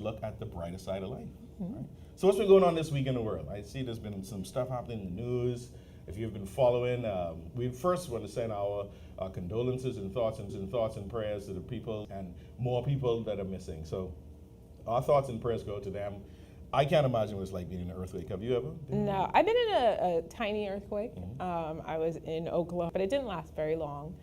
look at the brighter side of life. Right? So what's been going on this week in the world? I see there's been some stuff happening in the news. If you've been following, we first want to send our condolences and thoughts and prayers to the people and more people that are missing. So our thoughts and prayers go to them. I can't imagine what it's like being in an earthquake. Have you ever? No, I've been in a tiny earthquake. I was in Oklahoma, but it didn't last very long.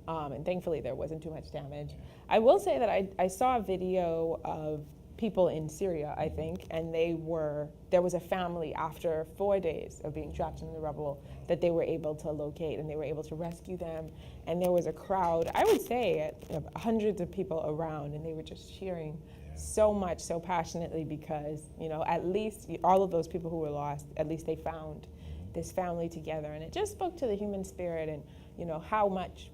And thankfully there wasn't too much damage. I will say that I saw a video of people in Syria, I think, and there was a family after 4 days of being trapped in the rubble that they were able to locate, and they were able to rescue them. And there was a crowd, I would say, hundreds of people around, and they were just cheering so much, so passionately, because, at least all of those people who were lost, at least they found this family together. And it just spoke to the human spirit and, how much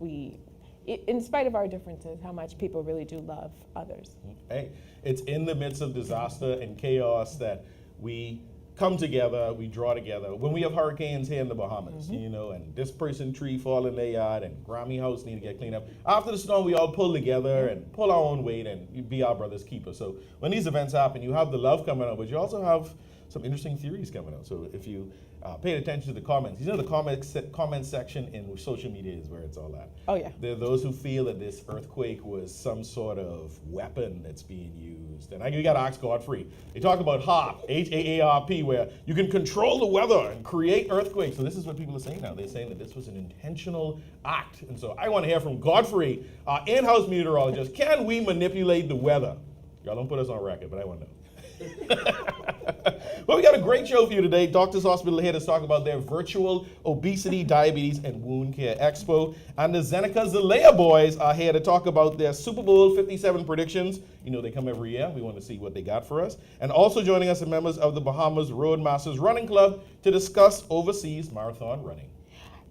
in spite of our differences, how much people really do love others. Hey, it's in the midst of disaster and chaos that we come together, we draw together. When we have hurricanes here in the Bahamas, and this person tree fall in their yard and Grammy house need to get cleaned up. After the storm, we all pull together and pull our own weight and be our brother's keeper. So when these events happen, you have the love coming out, but you also have some interesting theories coming out. So if you paid attention to the comments, the comment section in social media is where it's all at. Oh, yeah. There are those who feel that this earthquake was some sort of weapon that's being used. And you got to ask Godfrey. They talk about HAARP, H-A-A-R-P, where you can control the weather and create earthquakes. So this is what people are saying now. They're saying that this was an intentional act. And so I want to hear from Godfrey, our in-house meteorologist. Can we manipulate the weather? Y'all don't put us on record, but I want to know. Well, we got a great show for you today. Doctors Hospital here to talk about their virtual Obesity, Diabetes, and Wound Care Expo. And the Zenicazelaya boys are here to talk about their Super Bowl 57 predictions. They come every year. We want to see what they got for us. And also joining us are members of the Bahamas Roadmasters Running Club to discuss overseas marathon running.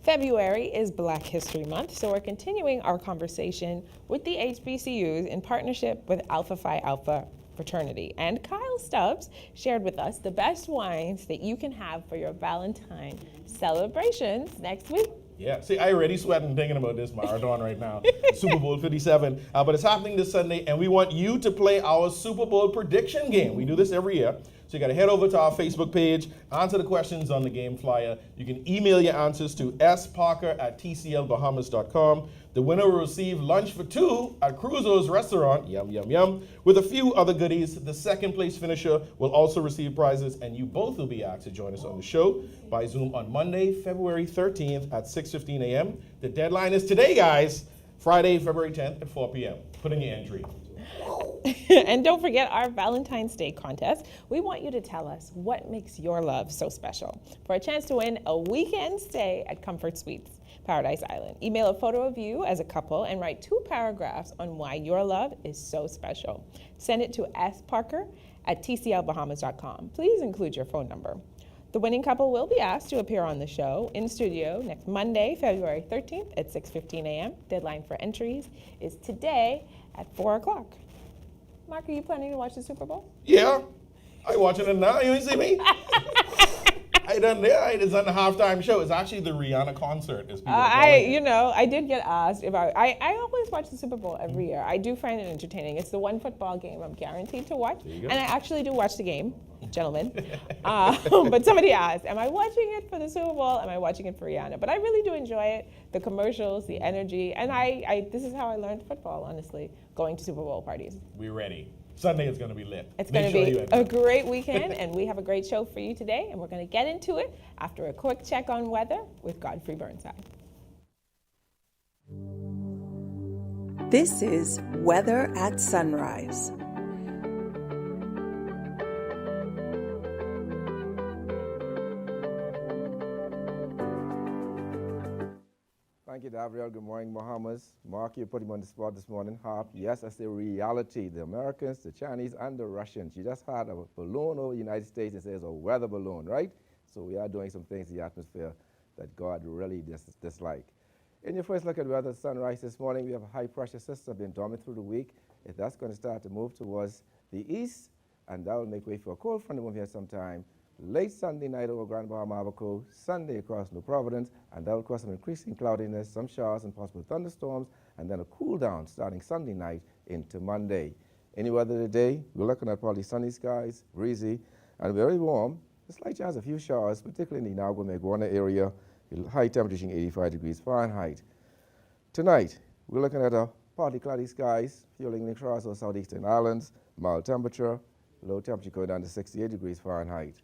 February is Black History Month, so we're continuing our conversation with the HBCUs in partnership with Alpha Phi Alpha fraternity. And Kyle Stubbs shared with us the best wines that you can have for your Valentine celebrations next week. Yeah, see, I already sweating thinking about this marathon right now, Super Bowl 57. But it's happening this Sunday, and we want you to play our Super Bowl prediction game. We do this every year. So you got to head over to our Facebook page, answer the questions on the game flyer. You can email your answers to sparker@tclbahamas.com. The winner will receive lunch for two at Cruzo's restaurant, yum, yum, yum, with a few other goodies. The second place finisher will also receive prizes, and you both will be asked to join us on the show by Zoom on Monday, February 13th at 6:15 a.m. The deadline is today, guys, Friday, February 10th at 4 p.m. Put in your entry. And don't forget our Valentine's Day contest. We want you to tell us what makes your love so special. For a chance to win a weekend stay at Comfort Suites, Paradise Island. Email a photo of you as a couple and write 2 paragraphs on why your love is so special. Send it to sparker@tclbahamas.com. Please include your phone number. The winning couple will be asked to appear on the show in studio next Monday, February 13th at 6:15 a.m. Deadline for entries is today at 4 o'clock. Mark, are you planning to watch the Super Bowl? Yeah, I watching it now. You ain't see me? I done there. It's on the halftime show. It's actually the Rihanna concert. I did get asked about. I always watch the Super Bowl every year. I do find it entertaining. It's the one football game I'm guaranteed to watch, and I actually do watch the game, gentlemen. But somebody asked, "Am I watching it for the Super Bowl? Am I watching it for Rihanna?" But I really do enjoy it. The commercials, the energy, and this is how I learned football. Honestly, going to Super Bowl parties. We're ready. Sunday is going to be lit. It's going to be a great weekend, and we have a great show for you today, and we're going to get into it after a quick check on weather with Godfrey Burnside. This is Weather at Sunrise. Thank you, Gabriel. Good morning, Bahamas. Mark, you put him on the spot this morning. HAARP, yes, that's the reality. The Americans, the Chinese, and the Russians. You just had a balloon over the United States. It says a weather balloon, right? So we are doing some things in the atmosphere that God really dislike. In your first look at weather sunrise this morning, we have a high-pressure system been dormant through the week. That's going to start to move towards the east, and that will make way for a cold front to move here sometime late Sunday night over Grand Bahama, Abaco, Sunday across New Providence, and that will cause some increasing cloudiness, some showers and possible thunderstorms, and then a cool down starting Sunday night into Monday. Any weather today, we're looking at partly sunny skies, breezy, and very warm. A slight chance of a few showers, particularly in the Nagua-Meguana area, high temperature reaching 85 degrees Fahrenheit. Tonight, we're looking at a partly cloudy skies, fueling across our southeastern islands, mild temperature, low temperature going down to 68 degrees Fahrenheit.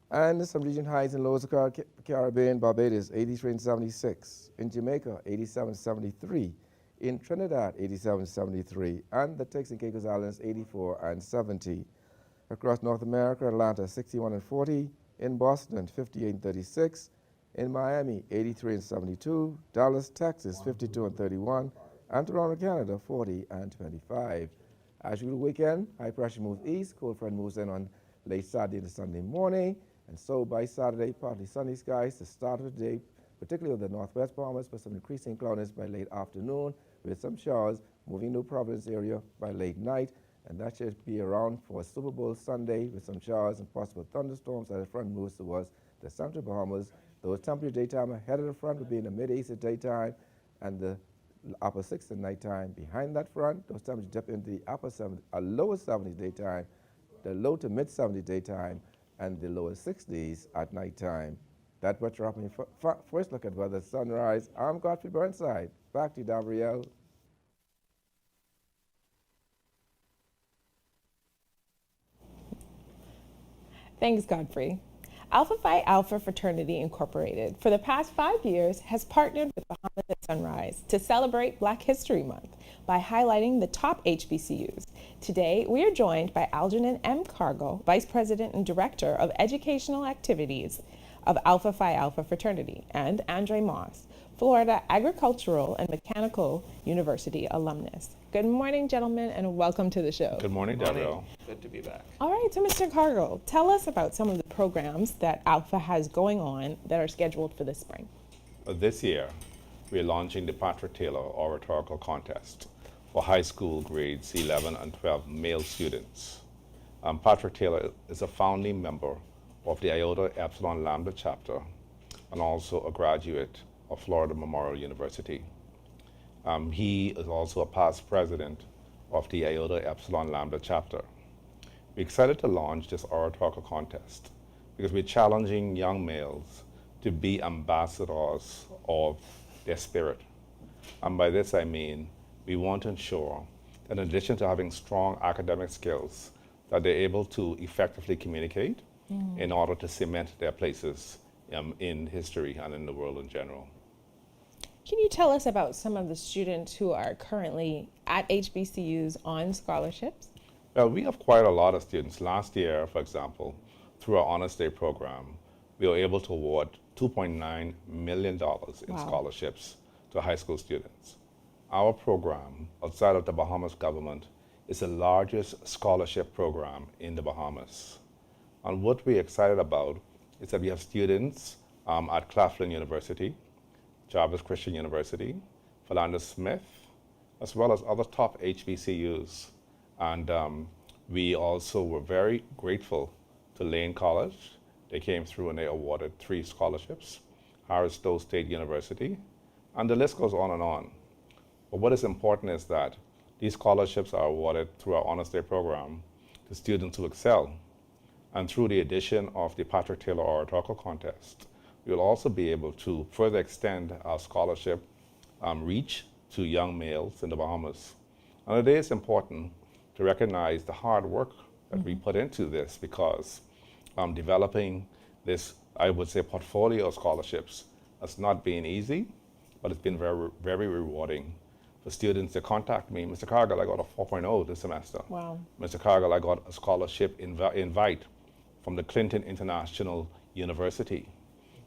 And some region highs and lows of Caribbean, Barbados, 83 and 76. In Jamaica, 87 and 73. In Trinidad, 87 and 73. And the Turks and Caicos Islands, 84 and 70. Across North America, Atlanta, 61 and 40. In Boston, 58 and 36. In Miami, 83 and 72. Dallas, Texas, 52 and 31. And Toronto, Canada, 40 and 25. As usual weekend, high pressure moves east, cold front moves in on late Saturday to Sunday morning. And so by Saturday, partly sunny skies to start of the day, particularly of the northwest Bahamas, but some increasing cloudiness by late afternoon with some showers moving to Providence area by late night. And that should be around for Superbowl Sunday with some showers and possible thunderstorms as the front moves towards the central Bahamas. Those temperature daytime ahead of the front would be in the mid-80s at daytime and the upper 60s at nighttime. Behind that front, those temperatures dip into the upper 70s, lower 70s daytime, the low to mid 70s daytime, and the lower 60s at nighttime. That what you're up in first look at weather sunrise. I'm Godfrey Burnside. Back to you, Gabrielle. Thanks, Godfrey. Alpha Phi Alpha Fraternity Incorporated, for the past 5 years, has partnered with Bahamas at Sunrise to celebrate Black History Month by highlighting the top HBCUs. Today, we are joined by Algernon M. Cargill, Vice President and Director of Educational Activities of Alpha Phi Alpha Fraternity, and Andre Moss, Florida Agricultural and Mechanical University alumnus. Good morning, gentlemen, and welcome to the show. Good morning, Gabrielle. Good to be back. All right, so Mr. Cargill, tell us about some of the programs that Alpha has going on that are scheduled for this spring. This year, we're launching the Patrick Taylor Oratorical Contest for high school grades 11 and 12 male students. Patrick Taylor is a founding member of the Iota Epsilon Lambda chapter and also a graduate of Florida Memorial University. He is also a past president of the Iota Epsilon Lambda chapter. We're excited to launch this oratorical contest because we're challenging young males to be ambassadors of their spirit. And by this I mean, we want to ensure that in addition to having strong academic skills, that they're able to effectively communicate in order to cement their places in history and in the world in general. Can you tell us about some of the students who are currently at HBCUs on scholarships? Well, we have quite a lot of students. Last year, for example, through our Honors Day program, we were able to award $2.9 million in scholarships to high school students. Our program, outside of the Bahamas government, is the largest scholarship program in the Bahamas. And what we're excited about is that we have students at Claflin University, Jarvis Christian University, Philander Smith, as well as other top HBCUs. And we also were very grateful to Lane College. They came through and they awarded 3 scholarships, Harris Stowe State University, and the list goes on and on. But what is important is that these scholarships are awarded through our Honors Day program to students who excel. And through the addition of the Patrick Taylor Oratorical Contest, we will also be able to further extend our scholarship reach to young males in the Bahamas. And today it's important to recognize the hard work that we put into this because developing this, I would say, portfolio of scholarships has not been easy, but it's been very, very rewarding for students to contact me. Mr. Cargill, I got a 4.0 this semester. Wow. Mr. Cargill, I got a scholarship invite from the Clinton International University.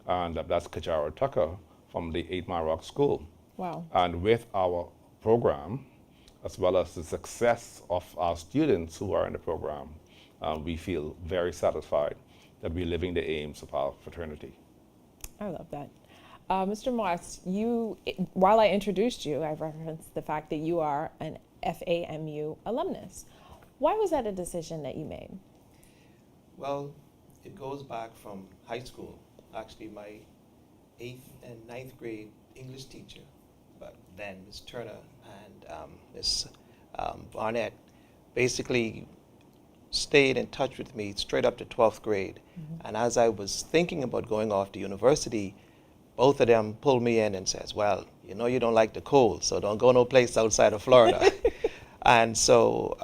And that's Kajara Tucker from the 8 Mile Rock School. Wow. And with our program, as well as the success of our students who are in the program, we feel very satisfied that we're living the aims of our fraternity. I love that. Mr. Moss, while I introduced you, I referenced the fact that you are an FAMU alumnus. Why was that a decision that you made? Well, it goes back from high school. Actually, my 8th and 9th grade English teacher, but then Ms. Turner and Ms. Barnett basically stayed in touch with me straight up to 12th grade. And as I was thinking about going off to university, both of them pulled me in and says, well, you know you don't like the cold, so don't go no place outside of Florida. And so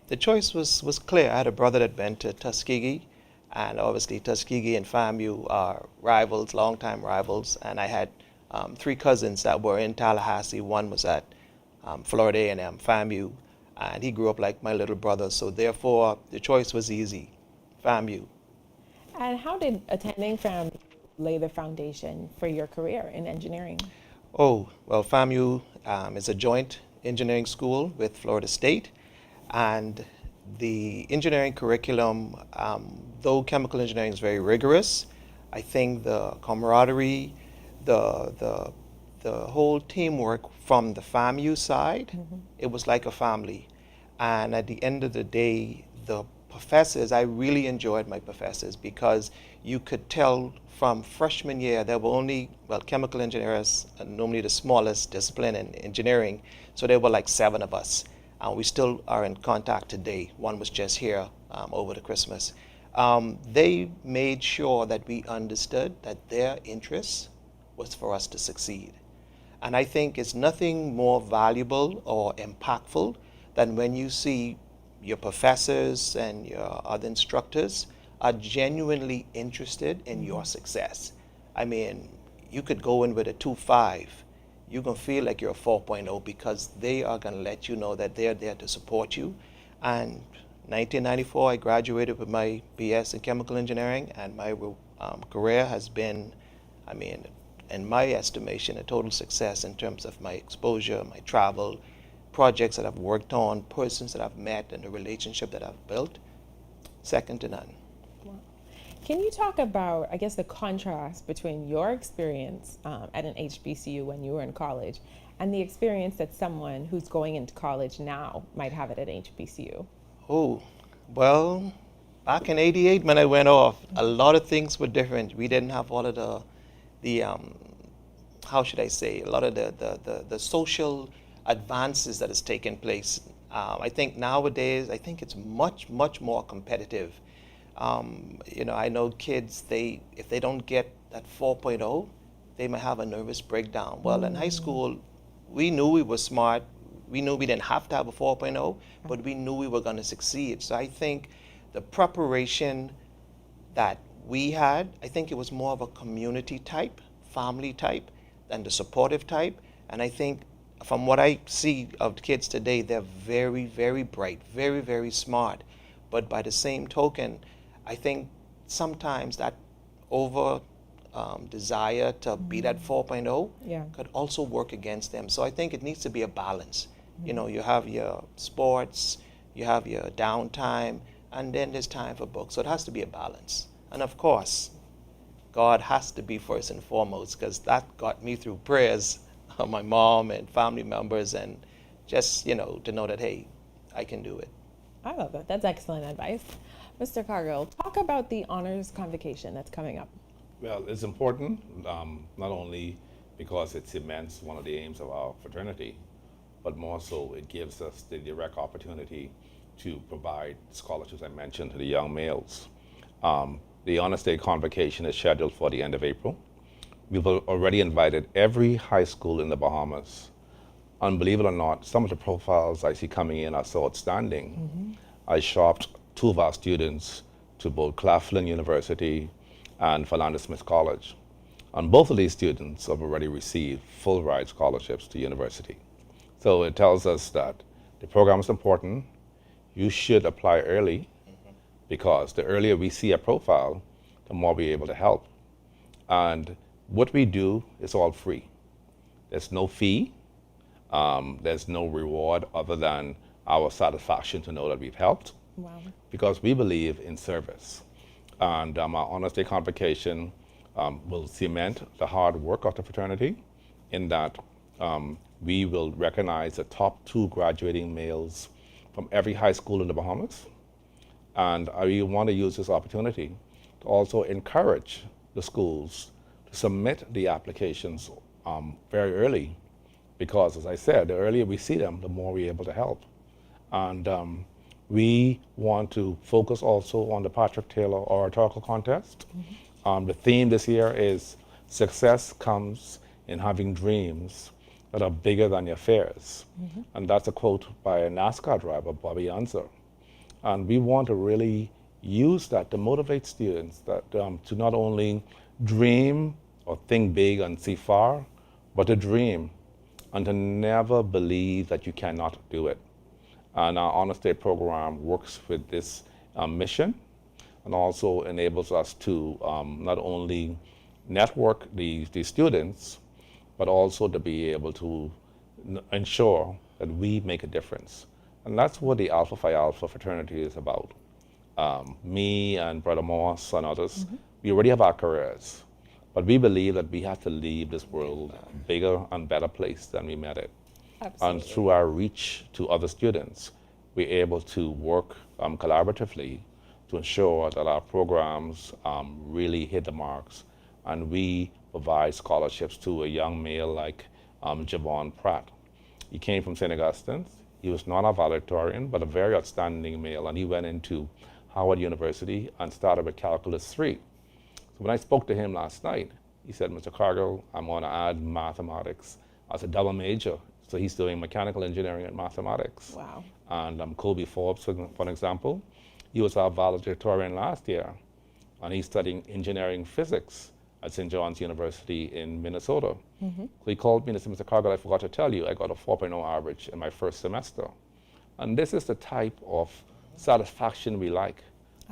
the choice was clear. I had a brother that went to Tuskegee, and obviously Tuskegee and FAMU are rivals, longtime rivals. And I had 3 cousins that were in Tallahassee. One was at Florida A&M, FAMU, and he grew up like my little brother. So therefore, the choice was easy, FAMU. And how did attending FAMU lay the foundation for your career in engineering? Oh, well, FAMU is a joint engineering school with Florida State, and the engineering curriculum, though chemical engineering is very rigorous, I think the camaraderie, the whole teamwork from the FAMU side, it was like a family. And at the end of the day, the professors, I really enjoyed my professors because you could tell from freshman year there were only, well, chemical engineers are normally the smallest discipline in engineering, so there were like 7 of us. We still are in contact today. One was just here over the Christmas. They made sure that we understood that their interest was for us to succeed. And I think it's nothing more valuable or impactful than when you see your professors and your other instructors are genuinely interested in your success. I mean, you could go in with a 2.5. You're going to feel like you're a 4.0 because they are going to let you know that they're there to support you. And 1994, I graduated with my BS in chemical engineering, and my career has been, I mean, in my estimation, a total success in terms of my exposure, my travel, projects that I've worked on, persons that I've met, and the relationship that I've built. Second to none. Can you talk about, I guess, the contrast between your experience at an HBCU when you were in college and the experience that someone who's going into college now might have at an HBCU? Oh, well, back in '88 when I went off, a lot of things were different. We didn't have all of the how should I say, a lot of the social advances that has taken place. I think nowadays, I think it's much more competitive. You know, I know kids, if they don't get that 4.0, they might have a nervous breakdown. Well, in high school, we knew we were smart. We knew we didn't have to have a 4.0, but we knew we were going to succeed. So I think the preparation that we had, I think it was more of a community type, family type, than the supportive type. And I think from what I see of the kids today, they're very bright, very smart. But by the same token, I think sometimes that over desire to be that 4.0 could also work against them. So I think it needs to be a balance. You know, you have your sports, you have your downtime, and then there's time for books. So it has to be a balance. And of course, God has to be first and foremost, because that got me through prayers of my mom and family members, and just, you know, to know that, hey, I can do it. I love that. That's excellent advice. Mr. Cargill, talk about the honors convocation that's coming up. Well, it's important, not only because it cements one of the aims of our fraternity, but more so it gives us the direct opportunity to provide scholarships I mentioned to the young males. The Honors Day convocation is scheduled for the end of April. We've already invited every high school in the Bahamas. And believe it or not, some of the profiles I see coming in are so outstanding. I shopped 2 of our students to both Claflin University and Philander Smith College. And both of these students have already received full ride scholarships to university. So it tells us that the program is important. You should apply early, because the earlier we see a profile, the more we're able to help. And what we do is all free. There's no fee. There's no reward other than our satisfaction to know that we've helped. Wow. Because we believe in service. And our Honors Day convocation will cement the hard work of the fraternity in that we will recognize the top 2 graduating males from every high school in the Bahamas. And we want to use this opportunity to also encourage the schools to submit the applications very early, because, as I said, the earlier we see them, the more we're able to help. And We want to focus also on the Patrick Taylor Oratorical Contest. The theme this year is success comes in having dreams that are bigger than your fears. And that's a quote by a NASCAR driver, Bobby Unser. And we want to really use that to motivate students that to not only dream or think big and see far, but to dream and to never believe that you cannot do it. And our Honor State program works with this mission and also enables us to not only network the students, but also to be able to ensure that we make a difference. And that's what the Alpha Phi Alpha fraternity is about. Me and Brother Moss and others, we already have our careers, but we believe that we have to leave this world a bigger and better place than we met it. Absolutely. And through our reach to other students, we're able to work collaboratively to ensure that our programs really hit the marks, and we provide scholarships to a young male like Javaughn Pratt. He came from St. Augustine's. He was not a valedictorian, but a very outstanding male, and he went into Howard University and started with Calculus 3. So when I spoke to him last night, he said, Mr. Cargill, I'm going to add mathematics as a double major. So he's doing mechanical engineering and mathematics. Wow. And Colby Forbes, for an example, he was our valedictorian last year, and he's studying engineering physics at St. John's University in Minnesota. So he called me and said, Mr. Cargill, I forgot to tell you, I got a 4.0 average in my first semester. And this is the type of satisfaction we like,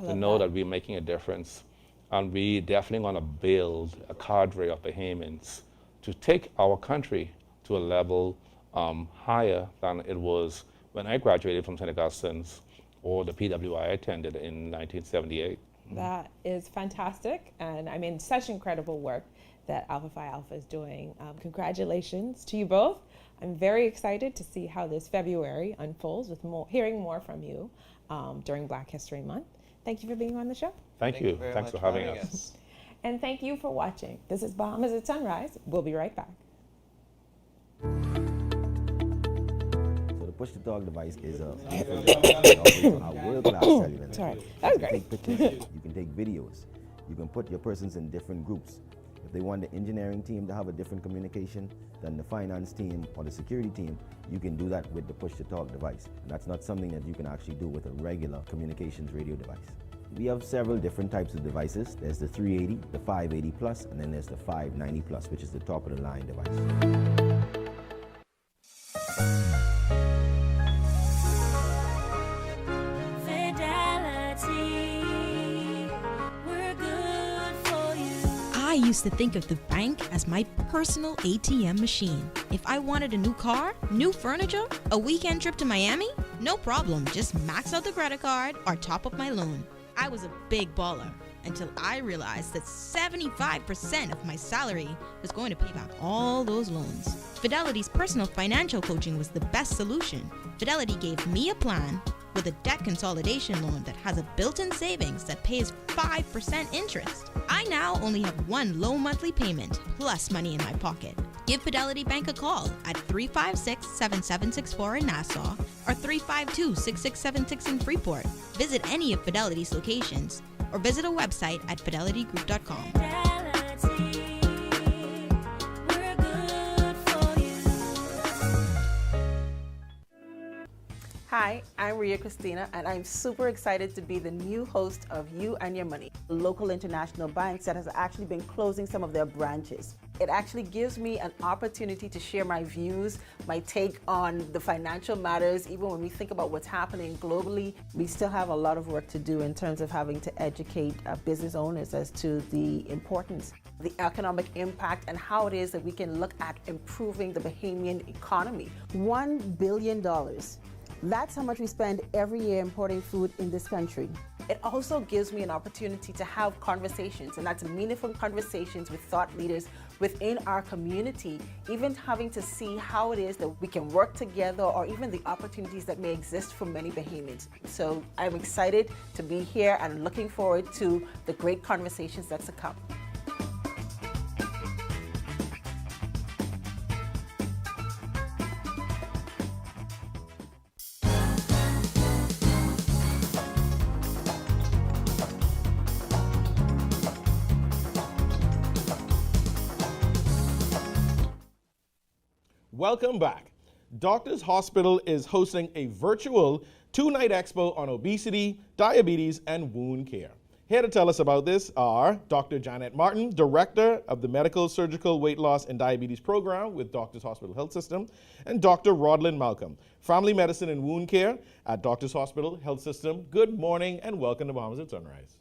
to know that we're making a difference. And we definitely want to build a cadre of Bahamians to take our country to a level higher than it was when I graduated from St. Augustine's or the PWI I attended in 1978. That is fantastic, and I mean, such incredible work that Alpha Phi Alpha is doing. Congratulations to you both. I'm very excited to see how this February unfolds with hearing more from you during Black History Month. Thank you for being on the show. Thank you. very Thanks much for having us. And thank you for watching. This is Bahamas at Sunrise. We'll be right back. So the push-to-talk device is a world-class cellular. Sorry, that was You can great. take pictures, you can take videos, you can put your persons in different groups. If they want the engineering team to have a different communication than the finance team or the security team, you can do that with the push-to-talk device. And that's not something that you can actually do with a regular communications radio device. We have several different types of devices. There's the 380, the 580 plus, and then there's the 590 plus, which is the top of the line device. I used to think of the bank as my personal ATM machine. If I wanted a new car, new furniture, a weekend trip to Miami, no problem, just max out the credit card or top up my loan. I was a big baller until I realized that 75% of my salary was going to pay back all those loans. Fidelity's personal financial coaching was the best solution. Fidelity gave me a plan with a debt consolidation loan that has a built-in savings that pays 5% interest. I now only have one low monthly payment plus money in my pocket. Give Fidelity Bank a call at 356-7764 in Nassau or 352-6676 in Freeport. Visit any of Fidelity's locations or visit a website at fidelitygroup.com. Hi, I'm Ria Christina, and I'm super excited to be the new host of You and Your Money, local international banks that has actually been closing some of their branches. It actually gives me an opportunity to share my views, my take on the financial matters. Even when we think about what's happening globally, we still have a lot of work to do in terms of having to educate business owners as to the importance, the economic impact, and how it is that we can look at improving the Bahamian economy. $1 billion. That's how much we spend every year importing food in this country. It also gives me an opportunity to have conversations, and that's meaningful conversations with thought leaders within our community, even having to see how it is that we can work together or even the opportunities that may exist for many Bahamians. So I'm excited to be here and looking forward to the great conversations that's to come. Welcome back. Doctors Hospital is hosting a virtual 2-night expo on obesity, diabetes, and wound care. Here to tell us about this are Dr. Janette Martin, Director of the Medical, Surgical, Weight Loss, and Diabetes Program with Doctors Hospital Health System, and Dr. Rodlyn Malcolm, Family Medicine and Wound Care at Doctors Hospital Health System. Good morning and welcome to Bahamas at Sunrise.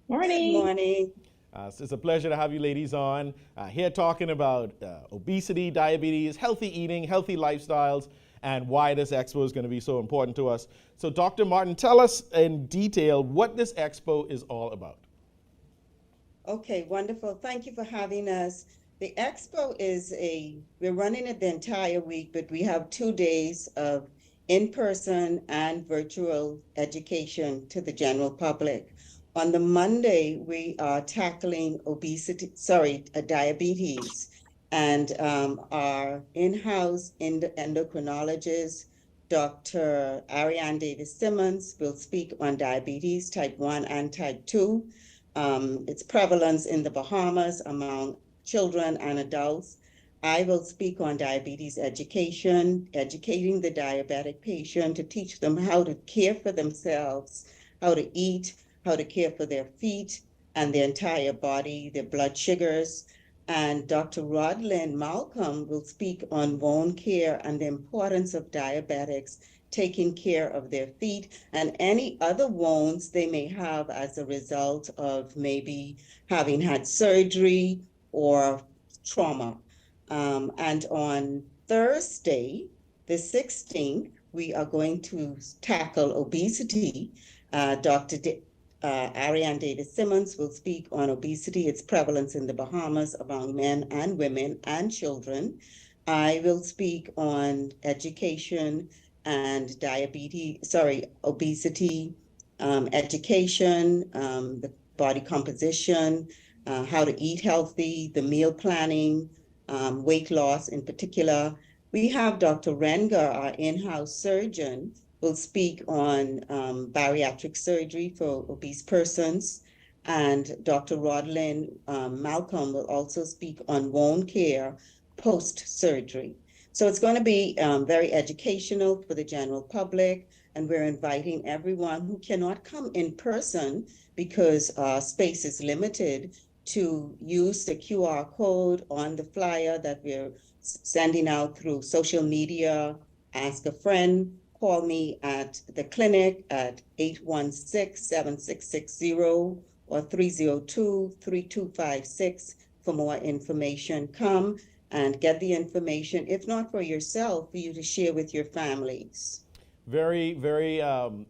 Morning. Good morning. It's a pleasure to have you ladies on here talking about obesity, diabetes, healthy eating, healthy lifestyles, and why this expo is going to be so important to us. So Dr. Martin, tell us in detail what this expo is all about. Okay, wonderful. Thank you for having us. The expo we're running it the entire week, but we have 2 days of in-person and virtual education to the general public. On the Monday, we are tackling diabetes, and our in-house endocrinologist, Dr. Ariane Davis-Simmons, will speak on diabetes type 1 and type 2, its prevalence in the Bahamas among children and adults. I will speak on diabetes education, educating the diabetic patient to teach them how to care for themselves, how to eat, how to care for their feet and their entire body, their blood sugars. And Dr. Rodlyn Malcolm will speak on wound care and the importance of diabetics taking care of their feet and any other wounds they may have as a result of maybe having had surgery or trauma. And on Thursday, the 16th, we are going to tackle obesity. Dr. Ariane Davis-Simmons will speak on obesity, its prevalence in the Bahamas among men and women and children. I will speak on education and obesity, education, the body composition, how to eat healthy, the meal planning, weight loss in particular. We have Dr. Renger, our in-house surgeon, will speak on bariatric surgery for obese persons, and Dr. Rodlyn Malcolm will also speak on wound care post-surgery. So it's going to be very educational for the general public, and we're inviting everyone who cannot come in person because space is limited to use the QR code on the flyer that we're sending out through social media. Ask a friend. Call me at the clinic at 816-7660 or 302-3256 for more information. Come and get the information, if not for yourself, for you to share with your families. Very, very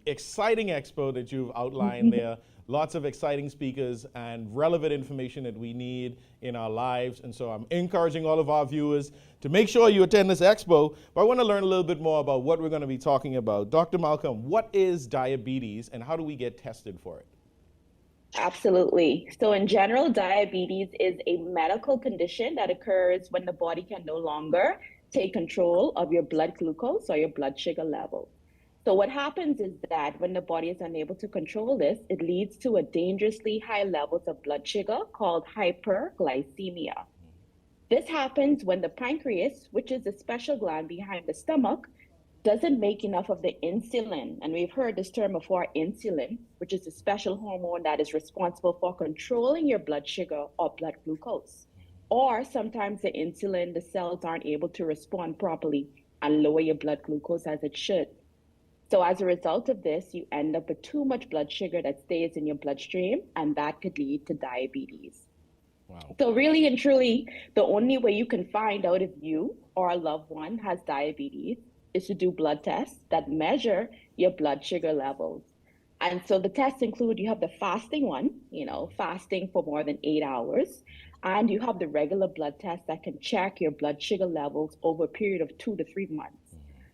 exciting expo that you've outlined there. Lots of exciting speakers and relevant information that we need in our lives. And so I'm encouraging all of our viewers to make sure you attend this expo. But I want to learn a little bit more about what we're going to be talking about. Dr. Malcolm, what is diabetes and how do we get tested for it? Absolutely. So in general, diabetes is a medical condition that occurs when the body can no longer take control of your blood glucose or your blood sugar level. So what happens is that when the body is unable to control this, it leads to a dangerously high levels of blood sugar called hyperglycemia. This happens when the pancreas, which is the special gland behind the stomach, doesn't make enough of the insulin. And we've heard this term before, insulin, which is a special hormone that is responsible for controlling your blood sugar or blood glucose. Or sometimes the insulin, the cells aren't able to respond properly and lower your blood glucose as it should. So as a result of this, you end up with too much blood sugar that stays in your bloodstream, and that could lead to diabetes. Wow. So really and truly, the only way you can find out if you or a loved one has diabetes is to do blood tests that measure your blood sugar levels. And so the tests include, you have the fasting one, fasting for more than 8 hours, and you have the regular blood test that can check your blood sugar levels over a period of 2 to 3 months.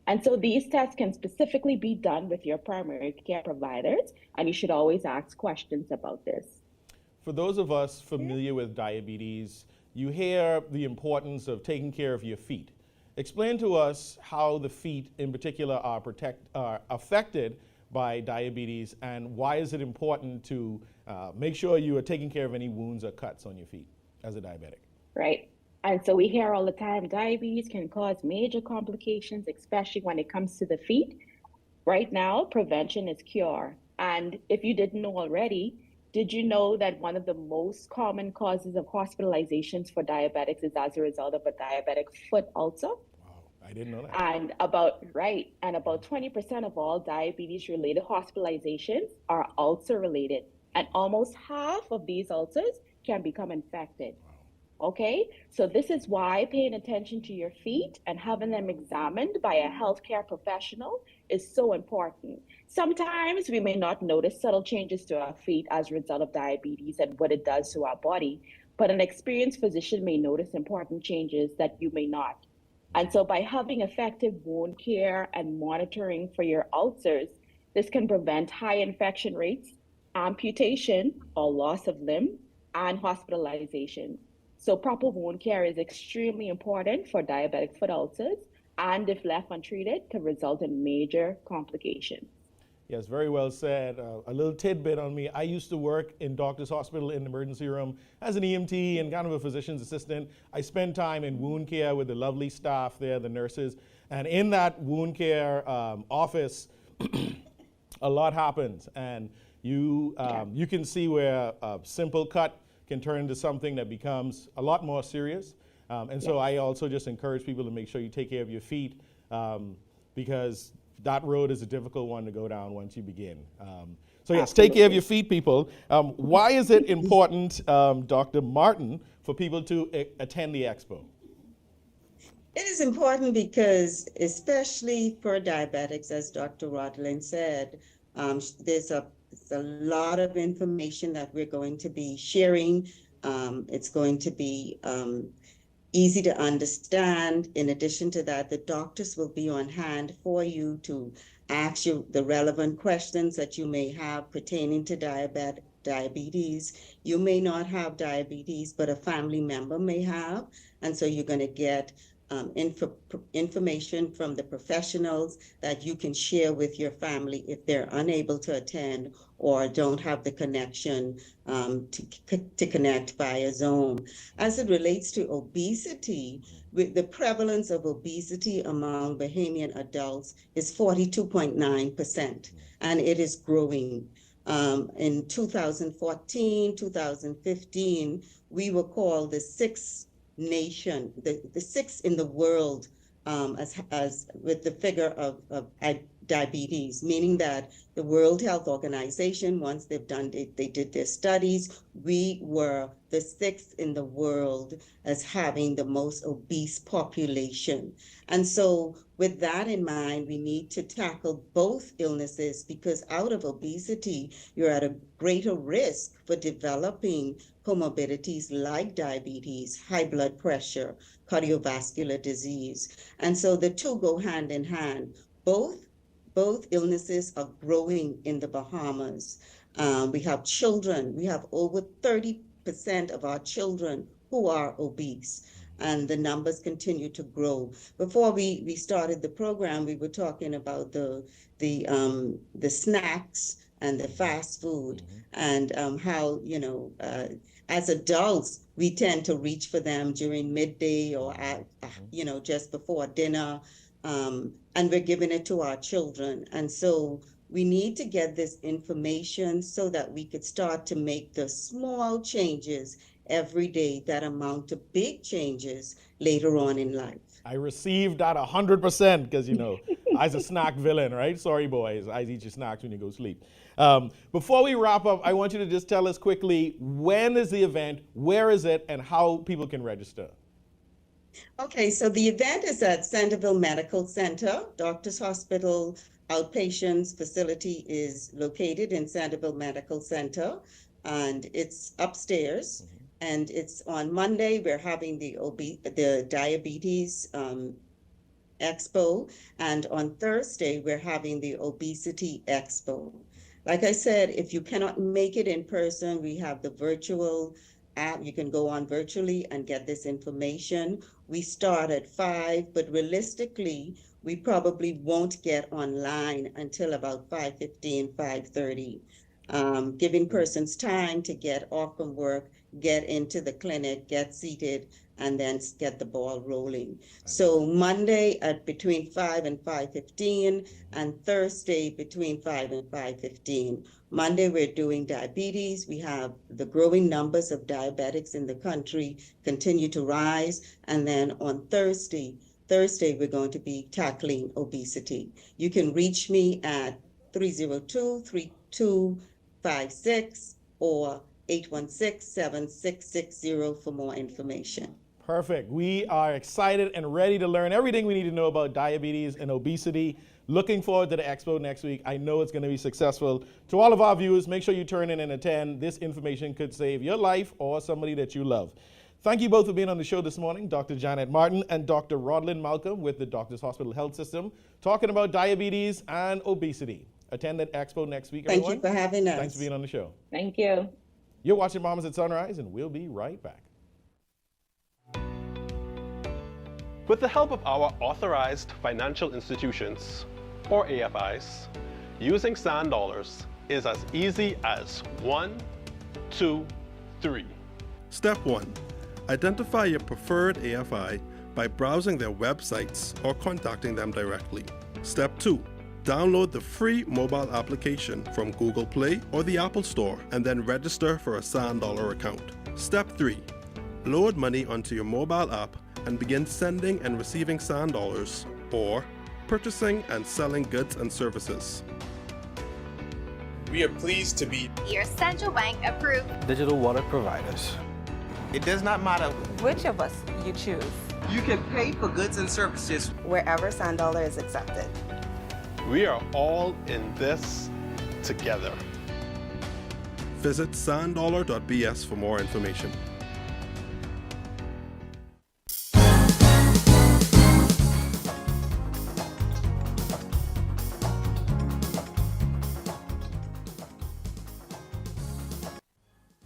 And so these tests can specifically be done with your primary care providers, and you should always ask questions about this. For those of us familiar with diabetes, you hear the importance of taking care of your feet. Explain to us how the feet in particular are affected by diabetes, and why is it important to make sure you are taking care of any wounds or cuts on your feet as a diabetic? Right. And so we hear all the time diabetes can cause major complications, especially when it comes to the feet. Right now, prevention is cure. And if you didn't know already, did you know that one of the most common causes of hospitalizations for diabetics is as a result of a diabetic foot ulcer? Wow, I didn't know that. And about 20% of all diabetes related hospitalizations are ulcer related. And almost half of these ulcers can become infected. Okay, so this is why paying attention to your feet and having them examined by a healthcare professional is so important. Sometimes we may not notice subtle changes to our feet as a result of diabetes and what it does to our body, but an experienced physician may notice important changes that you may not. And so by having effective wound care and monitoring for your ulcers, this can prevent high infection rates, amputation or loss of limb, and hospitalization. So proper wound care is extremely important for diabetic foot ulcers, and if left untreated, can result in major complications. Yes, very well said. A little tidbit on me. I used to work in doctor's hospital in the emergency room as an EMT and kind of a physician's assistant. I spent time in wound care with the lovely staff there, the nurses. And in that wound care office, a lot happens. And you can see where a simple cut can turn into something that becomes a lot more serious. So I also just encourage people to make sure you take care of your feet because that road is a difficult one to go down once you begin. So yes, take care of your feet, people. Why is it important, Dr. Martin, for people to attend the Expo? It is important because, especially for diabetics, as Dr. Rodlyn said, there's a lot of information that we're going to be sharing. It's going to be easy to understand. In addition to that, the doctors will be on hand for you to ask you the relevant questions that you may have pertaining to diabetes. You may not have diabetes, but a family member may have. And so you're going to get information from the professionals that you can share with your family if they're unable to attend or don't have the connection to connect via Zoom. As it relates to obesity, with the prevalence of obesity among Bahamian adults is 42.9%, and it is growing. In 2014, 2015, we were called the sixth nation, the sixth in the world as with the figure of diabetes, meaning that the World Health Organization, once they did their studies, we were the sixth in the world as having the most obese population. And so with that in mind, we need to tackle both illnesses because out of obesity, you're at a greater risk for developing comorbidities like diabetes, high blood pressure, cardiovascular disease. And so the two go hand in hand. Both illnesses are growing in the Bahamas. We have children. We have over 30% of our children who are obese, and the numbers continue to grow. Before we started the program, we were talking about the snacks and the fast food, and how as adults we tend to reach for them during midday or at just before dinner. And we're giving it to our children. And so we need to get this information so that we could start to make the small changes every day that amount to big changes later on in life. I received that 100% because, I's a snack villain, right? Sorry, boys. I eat your snacks when you go sleep. Before we wrap up, I want you to just tell us quickly, when is the event, where is it, and how people can register? Okay, so the event is at Centerville Medical Center. Doctors Hospital outpatients facility is located in Centerville Medical Center, and it's upstairs. And it's on Monday. We're having the diabetes expo, and on Thursday we're having the obesity expo. Like I said, if you cannot make it in person, we have the virtual app. You can go on virtually and get this information. We start at 5, but realistically, we probably won't get online until about 5:15, 5:30. giving persons time to get off from work, get into the clinic, get seated, and then get the ball rolling. So Monday at between 5 and 5:15, and Thursday between 5 and 5:15. Monday, we're doing diabetes. We have the growing numbers of diabetics in the country continue to rise. And then on Thursday, we're going to be tackling obesity. You can reach me at 302-3256 or 816-7660 for more information. Perfect. We are excited and ready to learn everything we need to know about diabetes and obesity. Looking forward to the expo next week. I know it's going to be successful. To all of our viewers, make sure you turn in and attend. This information could save your life or somebody that you love. Thank you both for being on the show this morning, Dr. Janette Martin and Dr. Rodlyn Malcolm with the Doctors Hospital Health System, talking about diabetes and obesity. Attend that expo next week, everyone. Thank you for having us. Thanks for being on the show. Thank you. You're watching Bahamas at Sunrise, and we'll be right back. With the help of our authorized financial institutions, or AFIs, using sand dollars is as easy as 1, 2, 3. Step 1. Identify your preferred AFI by browsing their websites or contacting them directly. Step 2. Download the free mobile application from Google Play or the Apple Store and then register for a sand dollar account. Step 3. Load money onto your mobile app and begin sending and receiving sand dollars or purchasing and selling goods and services. We are pleased to be your central bank approved digital wallet providers. It does not matter which of us you choose. You can pay for goods and services wherever sand dollar is accepted. We are all in this together. Visit sanddollar.bs for more information.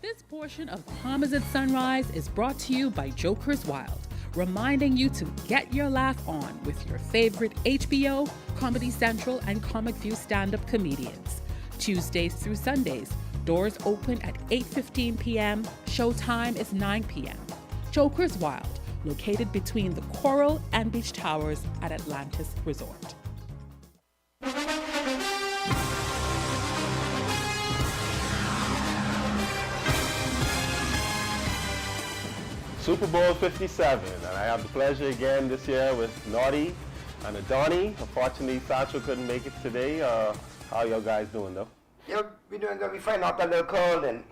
This portion of Bahamas at Sunrise is brought to you by Jokers Wild, reminding you to get your laugh on with your favorite HBO, Comedy Central, and Comic View stand-up comedians. Tuesdays through Sundays, doors open at 8:15 p.m., showtime is 9 p.m. Jokers Wild, located between the Coral and Beach Towers at Atlantis Resort. Super Bowl 57, and I have the pleasure again this year with Naughty and Adoni. Unfortunately, Santxo couldn't make it today. How y'all guys doing though? Yeah, we're doing good. We're fighting off that little cold and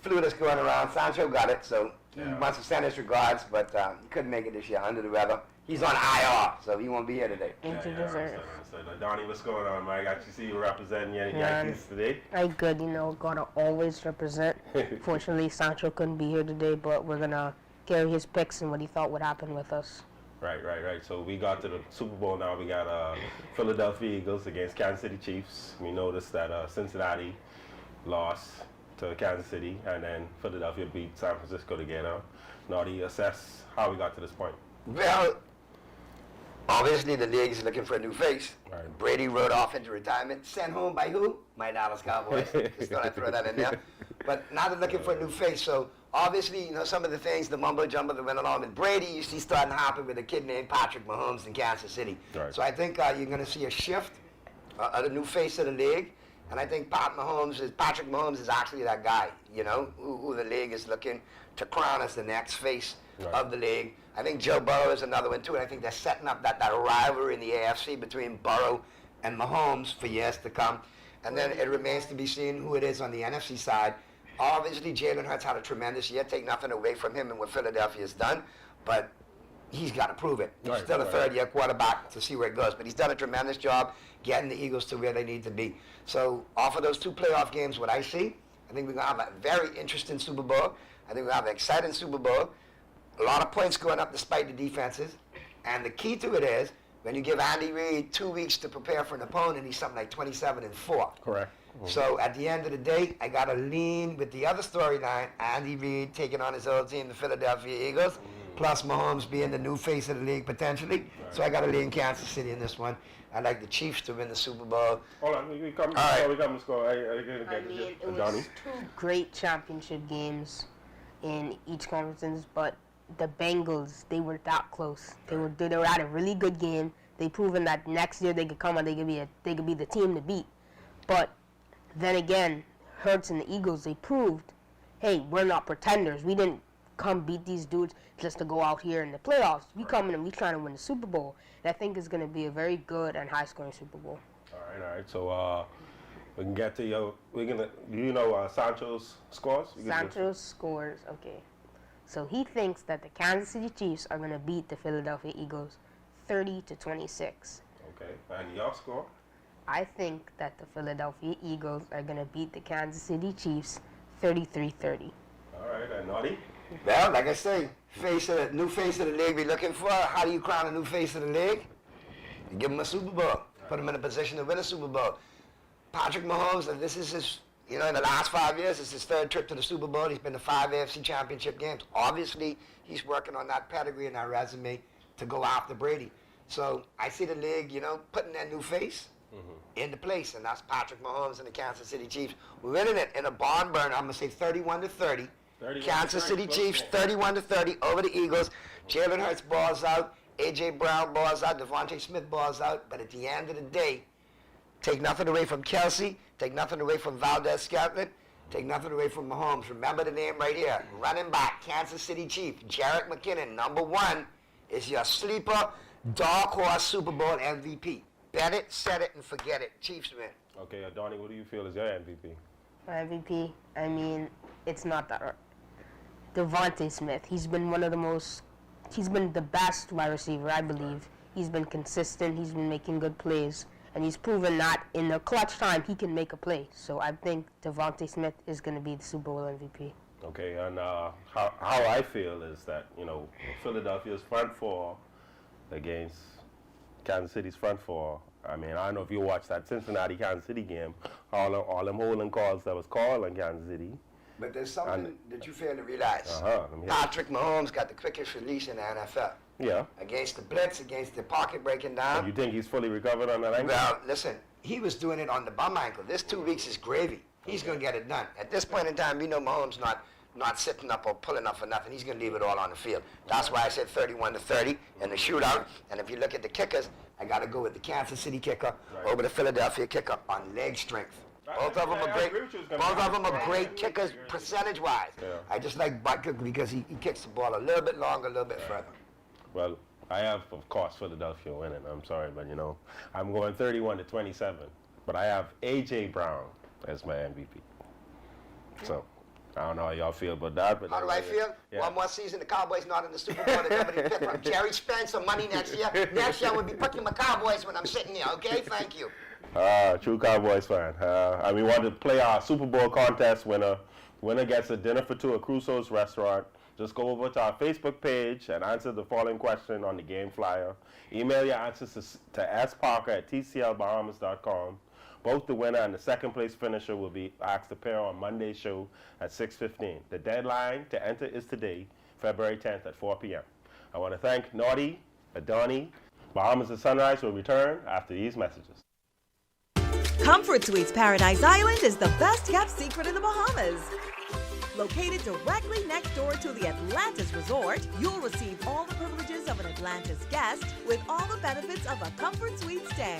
flu that's going around. Santxo got it, so he wants to send his regards, but he couldn't make it this year under the weather. He's on IR, so he won't be here today. So Donnie, what's going on, man? I got you see you representing Yankees today. I'm good, gotta always represent. Fortunately, Santxo couldn't be here today, but we're gonna carry his picks and what he thought would happen with us. Right. So we got to the Super Bowl now. We got Philadelphia Eagles against Kansas City Chiefs. We noticed that Cincinnati lost to Kansas City, and then Philadelphia beat San Francisco together. Naughty, assess how we got to this point. Well, obviously the league is looking for a new face. Right. Brady rode off into retirement. Sent home by who? My Dallas Cowboys. Just thought I'd throw that in there. But now they're looking for a new face. So obviously, some of the things, the mumbo jumbo that went along with Brady, you see starting to happen with a kid named Patrick Mahomes in Kansas City. Right. So I think you're going to see a shift, a new face of the league. And I think Patrick Mahomes is actually that guy, who the league is looking to crown as the next face of the league. I think Joe Burrow is another one too, and I think they're setting up that rivalry in the AFC between Burrow and Mahomes for years to come. And then it remains to be seen who it is on the NFC side. Obviously, Jalen Hurts had a tremendous year. Take nothing away from him and what Philadelphia's done, but he's got to prove it. He's still a third-year quarterback to see where it goes, but he's done a tremendous job getting the Eagles to where they need to be. So off of those two playoff games, what I see, I think we're going to have a very interesting Super Bowl. I think we're going to have an exciting Super Bowl. A lot of points going up despite the defenses. And the key to it is, when you give Andy Reid 2 weeks to prepare for an opponent, he's something like 27-4. Correct. So at the end of the day, I got to lean with the other storyline, Andy Reid taking on his old team, the Philadelphia Eagles. plus Mahomes being the new face of the league potentially. So I got to lean Kansas City in this one. I like the Chiefs to win the Super Bowl. Hold on, we come to score. It was two great championship games in each conference, but the Bengals, they were that close. They were at a really good game. They proven that next year they could come and they could be the team to beat. But then again, Hurts and the Eagles, they proved, hey, we're not pretenders. We didn't come beat these dudes just to go out here in the playoffs. We come in and we trying to win the Super Bowl. And I think it's going to be a very good and high-scoring Super Bowl. All right. So we can get to your. Do you know Santxo's scores? Santxo's scores. Okay. So he thinks that the Kansas City Chiefs are going to beat the Philadelphia Eagles 30-26. Okay. And your score? I think that the Philadelphia Eagles are going to beat the Kansas City Chiefs 33-30. All right. And Naughty? Well, like I say, new face of the league we're looking for. How do you crown a new face of the league? You give him a Super Bowl. Put him in a position to win a Super Bowl. Patrick Mahomes, this is his, in the last 5 years, it's his third trip to the Super Bowl. He's been to 5 AFC Championship games. Obviously, he's working on that pedigree and that resume to go after Brady. So I see the league, putting that new face into place, and that's Patrick Mahomes and the Kansas City Chiefs. We're winning it in a barn burner. I'm going to say 31-30. Kansas City Chiefs 31-30 over the Eagles. Jalen Hurts balls out. A.J. Brown balls out. Devontae Smith balls out. But at the end of the day, take nothing away from Kelsey. Take nothing away from Valdez-Scantling. Take nothing away from Mahomes. Remember the name right here. Running back, Kansas City Chief, Jerick McKinnon, number 1, is your sleeper, dark horse Super Bowl MVP. Bet it, set it, and forget it. Chiefs win. Okay, Donnie, what do you feel is your MVP? My MVP, it's not that. Devontae Smith, he's been the best wide receiver, I believe. He's been consistent, he's been making good plays, and he's proven that in the clutch time he can make a play. So I think Devontae Smith is going to be the Super Bowl MVP. Okay, and how I feel is that, Philadelphia's front four against Kansas City's front four. I don't know if you watched that Cincinnati-Kansas City game, all them holding calls that was called in Kansas City. But there's something that you fail to realize. Patrick Mahomes got the quickest release in the NFL. Yeah. Against the blitz, against the pocket breaking down. And you think he's fully recovered on that ankle? Well, listen, he was doing it on the bum ankle. This 2 weeks is gravy. He's going to get it done. At this point in time, Mahomes not sitting up or pulling up for nothing. He's going to leave it all on the field. That's why I said 31-30 in the shootout. And if you look at the kickers, I got to go with the Kansas City kicker over the Philadelphia kicker on leg strength. Both of them are great kickers percentage-wise. Yeah. I just like Butker because he kicks the ball a little bit longer, a little bit further. Well, I have, of course, Philadelphia winning. I'm sorry, but, I'm going 31-27. But I have A.J. Brown as my MVP. So, I don't know how y'all feel about that. But how do I feel? Yeah. One more season, the Cowboys not in the Super Bowl, and nobody picked them. Jerry spent some money next year. Next year, we'll be picking my Cowboys when I'm sitting here, okay? Thank you. True Cowboys fan. We want to play our Super Bowl contest. Winner gets a dinner for two at Crusoe's restaurant. Just go over to our Facebook page and answer the following question on the game flyer. Email your answers to sparker@tclbahamas.com. Both the winner and the second place finisher will be asked to appear on Monday's show at 6:15. The deadline to enter is today, February 10th at 4 p.m. I want to thank Naughty, Adoni. Bahamas at Sunrise will return after these messages. Comfort Suites Paradise Island is the best kept secret in the Bahamas. Located directly next door to the Atlantis Resort, you'll receive all the privileges of an Atlantis guest with all the benefits of a Comfort Suite stay.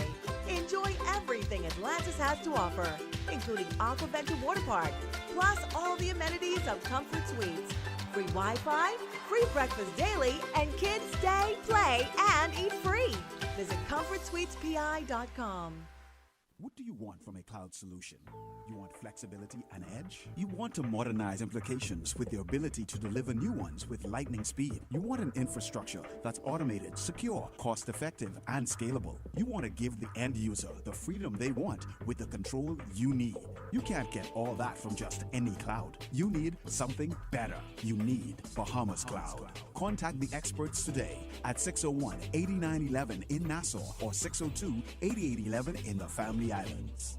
Enjoy everything Atlantis has to offer, including Aquaventure Water Park, plus all the amenities of Comfort Suites. Free Wi-Fi, free breakfast daily, and kids stay, play, and eat free. Visit ComfortSuitesPI.com. What do you want from a cloud solution? You want flexibility and edge? You want to modernize implications with the ability to deliver new ones with lightning speed. You want an infrastructure that's automated, secure, cost-effective, and scalable. You want to give the end user the freedom they want with the control you need. You can't get all that from just any cloud. You need something better. You need Bahamas Cloud. Contact the experts today at 601-8911 in Nassau or 602-8811 in the Family Islands.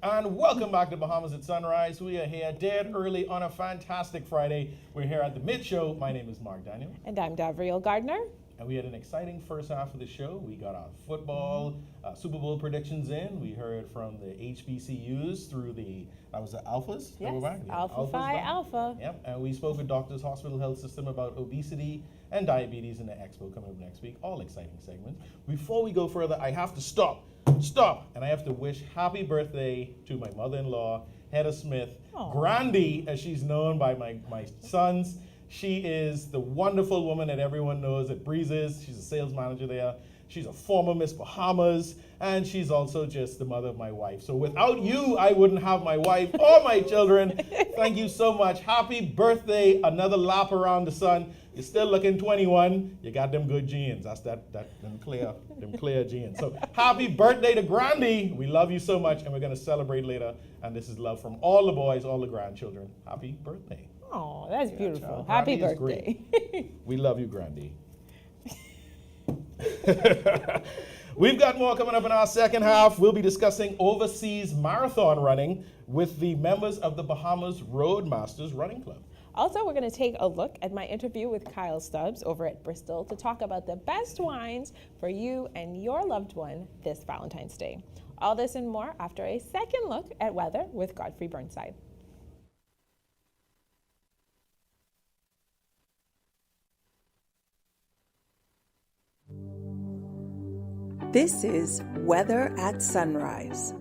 And welcome back to Bahamas at Sunrise. We are here dead early on a fantastic Friday. We're here at the Mid Show. My name is Mark Daniel. And I'm Davriel Gardner. And we had an exciting first half of the show. We got our football, Super Bowl predictions in. We heard from the HBCUs through that was the Alphas? Yes, Yeah, Alpha Phi Alpha. Yep, and we spoke with Doctors Hospital Health System about obesity and diabetes in the Expo coming up next week. All exciting segments. Before we go further, I have to stop, and I have to wish happy birthday to my mother-in-law, Hedda Smith, Grandy, as she's known by my sons. She is the wonderful woman that everyone knows at Breezes. She's a sales manager there. She's a former Miss Bahamas, and she's also just the mother of my wife. So without you, I wouldn't have my wife or my children. Thank you so much. Happy birthday. Another lap around the sun. You're still looking 21. You got them good genes. That's them clear genes. So happy birthday to Grandy. We love you so much, and we're going to celebrate later. And this is love from all the boys, all the grandchildren. Happy birthday. Oh, that's beautiful. Child. Happy Grandy birthday. We love you, Grandy. We've got more coming up in our second half. We'll be discussing overseas marathon running with the members of the Bahamas Roadmasters Running Club. Also, we're going to take a look at my interview with Kyle Stubbs over at Bristol to talk about the best wines for you and your loved one this Valentine's Day. All this and more after a second look at weather with Godfrey Burnside. This is Weather at Sunrise.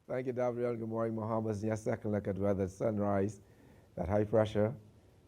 Thank you, Davriel. Good morning, Bahamas. Yes, second look at weather at sunrise. That high pressure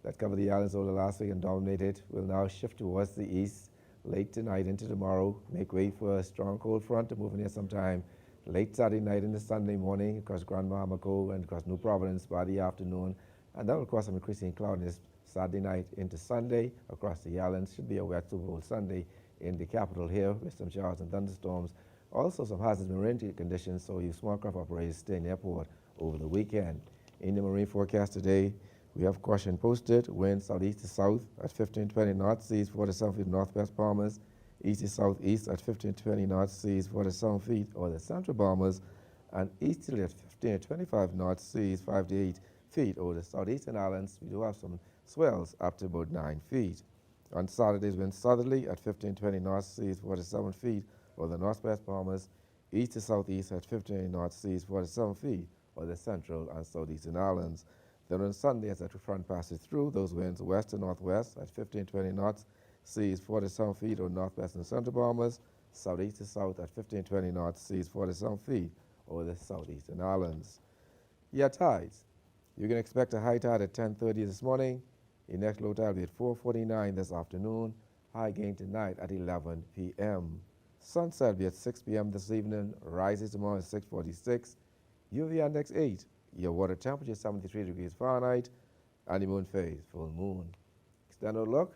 that covered the islands over the last week and dominated will now shift towards the east late tonight into tomorrow. Make way for a strong cold front to move in here sometime late Saturday night into Sunday morning across Grand Bahama Cove and across New Providence by the afternoon. And that will cause some increasing cloudiness Saturday night into Sunday across the islands. Should be a wet Super Bowl Sunday in the capital here with some showers and thunderstorms. Also some hazardous marine conditions, so you small craft operators stay in the airport over the weekend. In the marine forecast today, we have caution posted, winds southeast to south at 15-20 knots, seas 47 feet northwest Bahamas, east to southeast at 15-20 knots, seas 47 feet over the central Bahamas, and easterly at 15-25 knots, seas 5 to 8 feet over the southeastern islands. We do have some swells up to about 9 feet. On Saturdays, wind southerly at 15-20 knots, seas 47 feet over the northwest Bahamas, east to southeast at 15 knots, seas 47 feet over the central and southeastern islands. Then on Sunday, as that front passes through, those winds west to northwest at 15-20 knots, seas 47 feet over northwest and central Bahamas, southeast to south at 15-20 knots, seas 47 feet over the southeastern islands. Yeah, tides. You can expect a high tide at 10:30 this morning. Your next low tide will be at 4:49 this afternoon. High gain tonight at 11 p.m. Sunset will be at 6 p.m. this evening. Rises tomorrow at 6:46. UV index 8. Your water temperature 73 degrees Fahrenheit. And the moon phase, full moon. Extended look.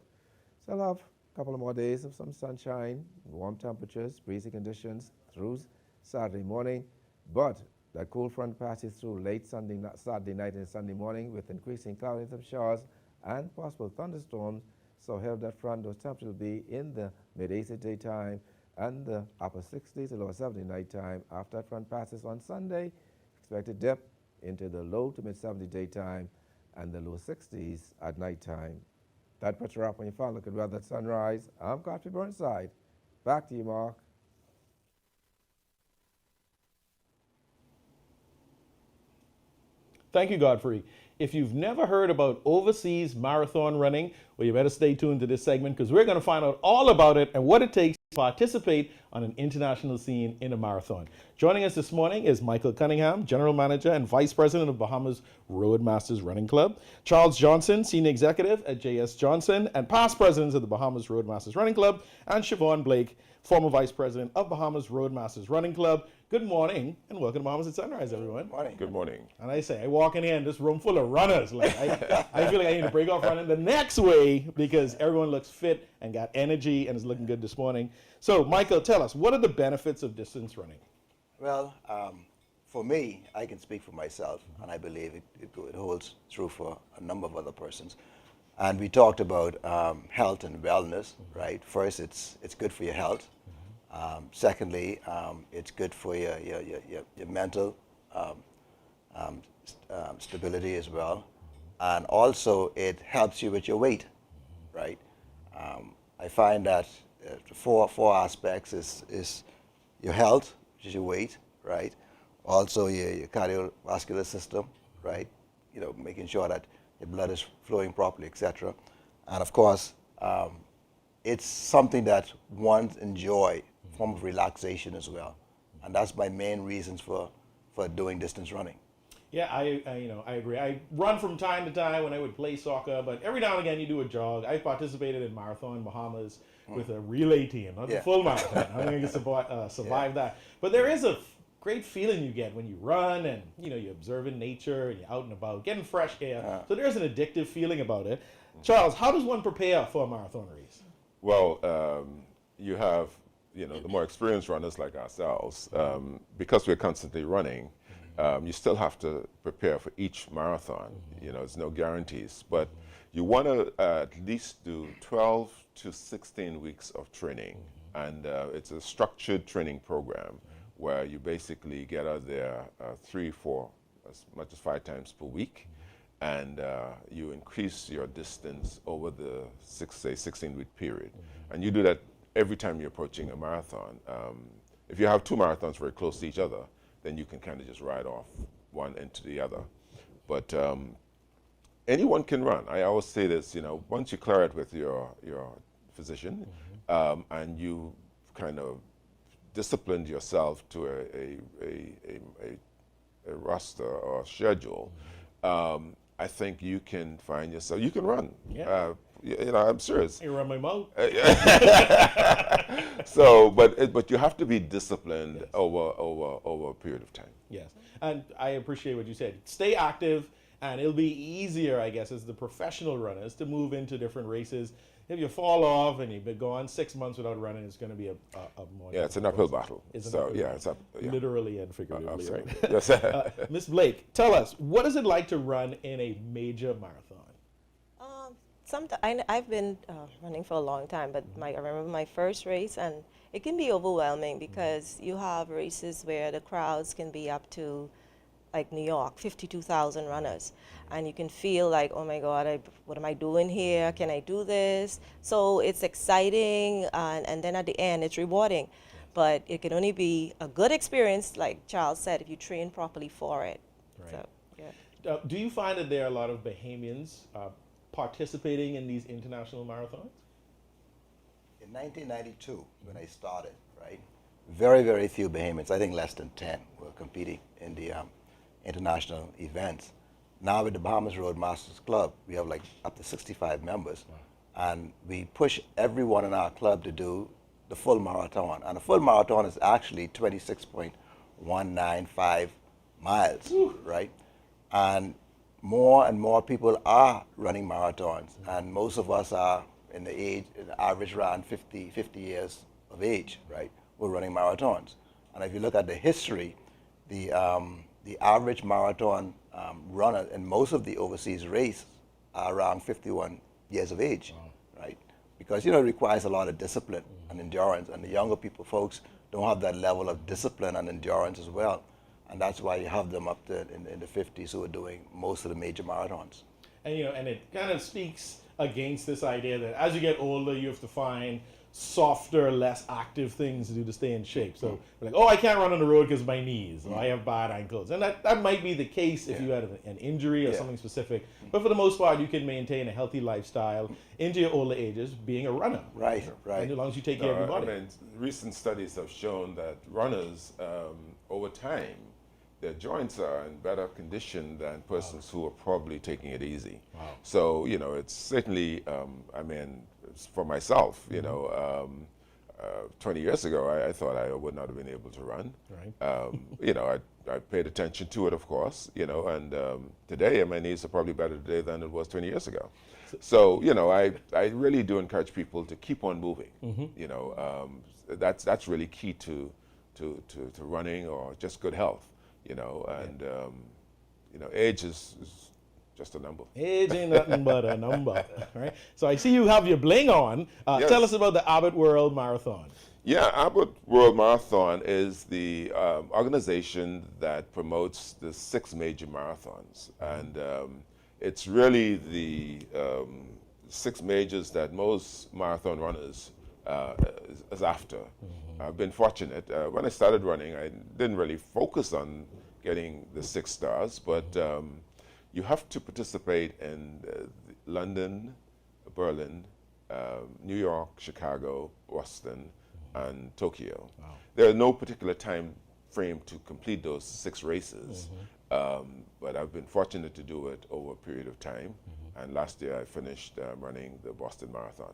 So I'll have a couple of more days of some sunshine, warm temperatures, breezy conditions through Saturday morning. But that cold front passes through late Saturday night and Sunday morning with increasing cloudiness of showers and possible thunderstorms. So ahead of that front, those temperatures will be in the mid-80s daytime and the upper 60s to lower 70s nighttime. After that front passes on Sunday, expect a dip into the low to mid-70s daytime and the low 60s at nighttime. That puts you up when you finally look at weather at sunrise. I'm Godfrey Burnside. Back to you, Mark. Thank you, Godfrey. If you've never heard about overseas marathon running, well, you better stay tuned to this segment because we're going to find out all about it and what it takes to participate on an international scene in a marathon. Joining us this morning is Michael Cunningham, General Manager and Vice President of Bahamas Roadmasters Running Club, Charles Johnson, Senior Executive at J.S. Johnson and past Presidents of the Bahamas Roadmasters Running Club, and Shavaughn Blake, former Vice President of Bahamas Roadmasters Running Club. Good morning and welcome to Bahamas at Sunrise, everyone. Morning. Good morning. And I say, I walk in here in this room full of runners. Like I feel like I need to break off running the next way because everyone looks fit and got energy and is looking good this morning. So, Michael, tell us, what are the benefits of distance running? Well, for me, I can speak for myself, and I believe it holds true for a number of other persons. And we talked about health and wellness, right? First, it's good for your health. Secondly, it's good for your mental stability as well. And also, it helps you with your weight, right? I find that four aspects is your health, which is your weight, right? Also, your cardiovascular system, right? You know, making sure that your blood is flowing properly, etc. And of course, it's something that one enjoy, form of relaxation as well. And that's my main reasons for doing distance running. Yeah, I agree. I run from time to time when I would play soccer, but every now and again you do a jog. I participated in Marathon Bahamas with a relay team, not the full marathon. I think I can survive that. But there is a great feeling you get when you run and you're observing nature and you're out and about, getting fresh air. So there's an addictive feeling about it. Charles, how does one prepare for a marathon race? Well, you have the more experienced runners like ourselves, because we're constantly running. You still have to prepare for each marathon. There's no guarantees, but you want to at least do 12 to 16 weeks of training, and it's a structured training program where you basically get out there 3, 4, as much as 5 times per week, and you increase your distance over the 16-week period, and you do that every time you're approaching a marathon. If you have 2 marathons very close to each other, then you can kind of just ride off one into the other. But anyone can run. I always say this, once you clear it with your physician, and you kind of disciplined yourself to a roster or schedule, I think you can find yourself, you can run. Yeah. I'm serious. You run my mouth. So, but you have to be disciplined over a period of time. Yes, and I appreciate what you said. Stay active, and it'll be easier, I guess, as the professional runners to move into different races. If you fall off and you've been gone 6 months without running, it's going to be a more. Yeah, it's an uphill battle. It's up. Yeah. Literally and figuratively. Absolutely. Right? Yes. Miss Blake, tell us, what is it like to run in a major marathon? I've been running for a long time, but I remember my first race, and it can be overwhelming because you have races where the crowds can be up to, like New York, 52,000 runners, and you can feel like, oh my God, what am I doing here? Can I do this? So it's exciting, and then at the end, it's rewarding. But it can only be a good experience, like Charles said, if you train properly for it. Right. So, yeah. Do you find that there are a lot of Bahamians participating in these international marathons? In 1992, when I started, right, very, very few Bahamians, I think less than 10, were competing in the international events. Now with the Bahamas Road Masters Club, we have like up to 65 members. Wow. And we push everyone in our club to do the full marathon. And a full marathon is actually 26.195 miles, right? And more people are running marathons, and most of us are in the average around 50 years of age, right? We're running marathons. And if you look at the history, the average marathon runner in most of the overseas races are around 51 years of age, right? Because, it requires a lot of discipline and endurance, and the younger folks don't have that level of discipline and endurance as well. And that's why you have them up to in the 50s who are doing most of the major marathons. And and it kind of speaks against this idea that as you get older, you have to find softer, less active things to do to stay in shape. So we're like, oh, I can't run on the road because of my knees, or I have bad ankles. And that might be the case if you had an injury or something specific. But for the most part, you can maintain a healthy lifestyle into your older ages being a runner. Right. And as long as you take care of your body. I mean, recent studies have shown that runners, over time, their joints are in better condition than persons who are probably taking it easy. Wow. So, it's certainly, for myself, 20 years ago, I thought I would not have been able to run. Right. I paid attention to it, of course, and today my knees are probably better today than it was 20 years ago. So, I really do encourage people to keep on moving. That's really key to running or just good health. Age is just a number. Age ain't nothing but a number, right? So I see you have your bling on. Yes. Tell us about the Abbott World Marathon. Yeah, Abbott World Marathon is the organization that promotes the 6 major marathons. And it's really the 6 majors that most marathon runners is after. I've been fortunate. When I started running, I didn't really focus on getting the 6 stars, but you have to participate in London, Berlin, New York, Chicago, Boston, and Tokyo. Wow. There is no particular time frame to complete those 6 races, but I've been fortunate to do it over a period of time. And last year I finished running the Boston Marathon.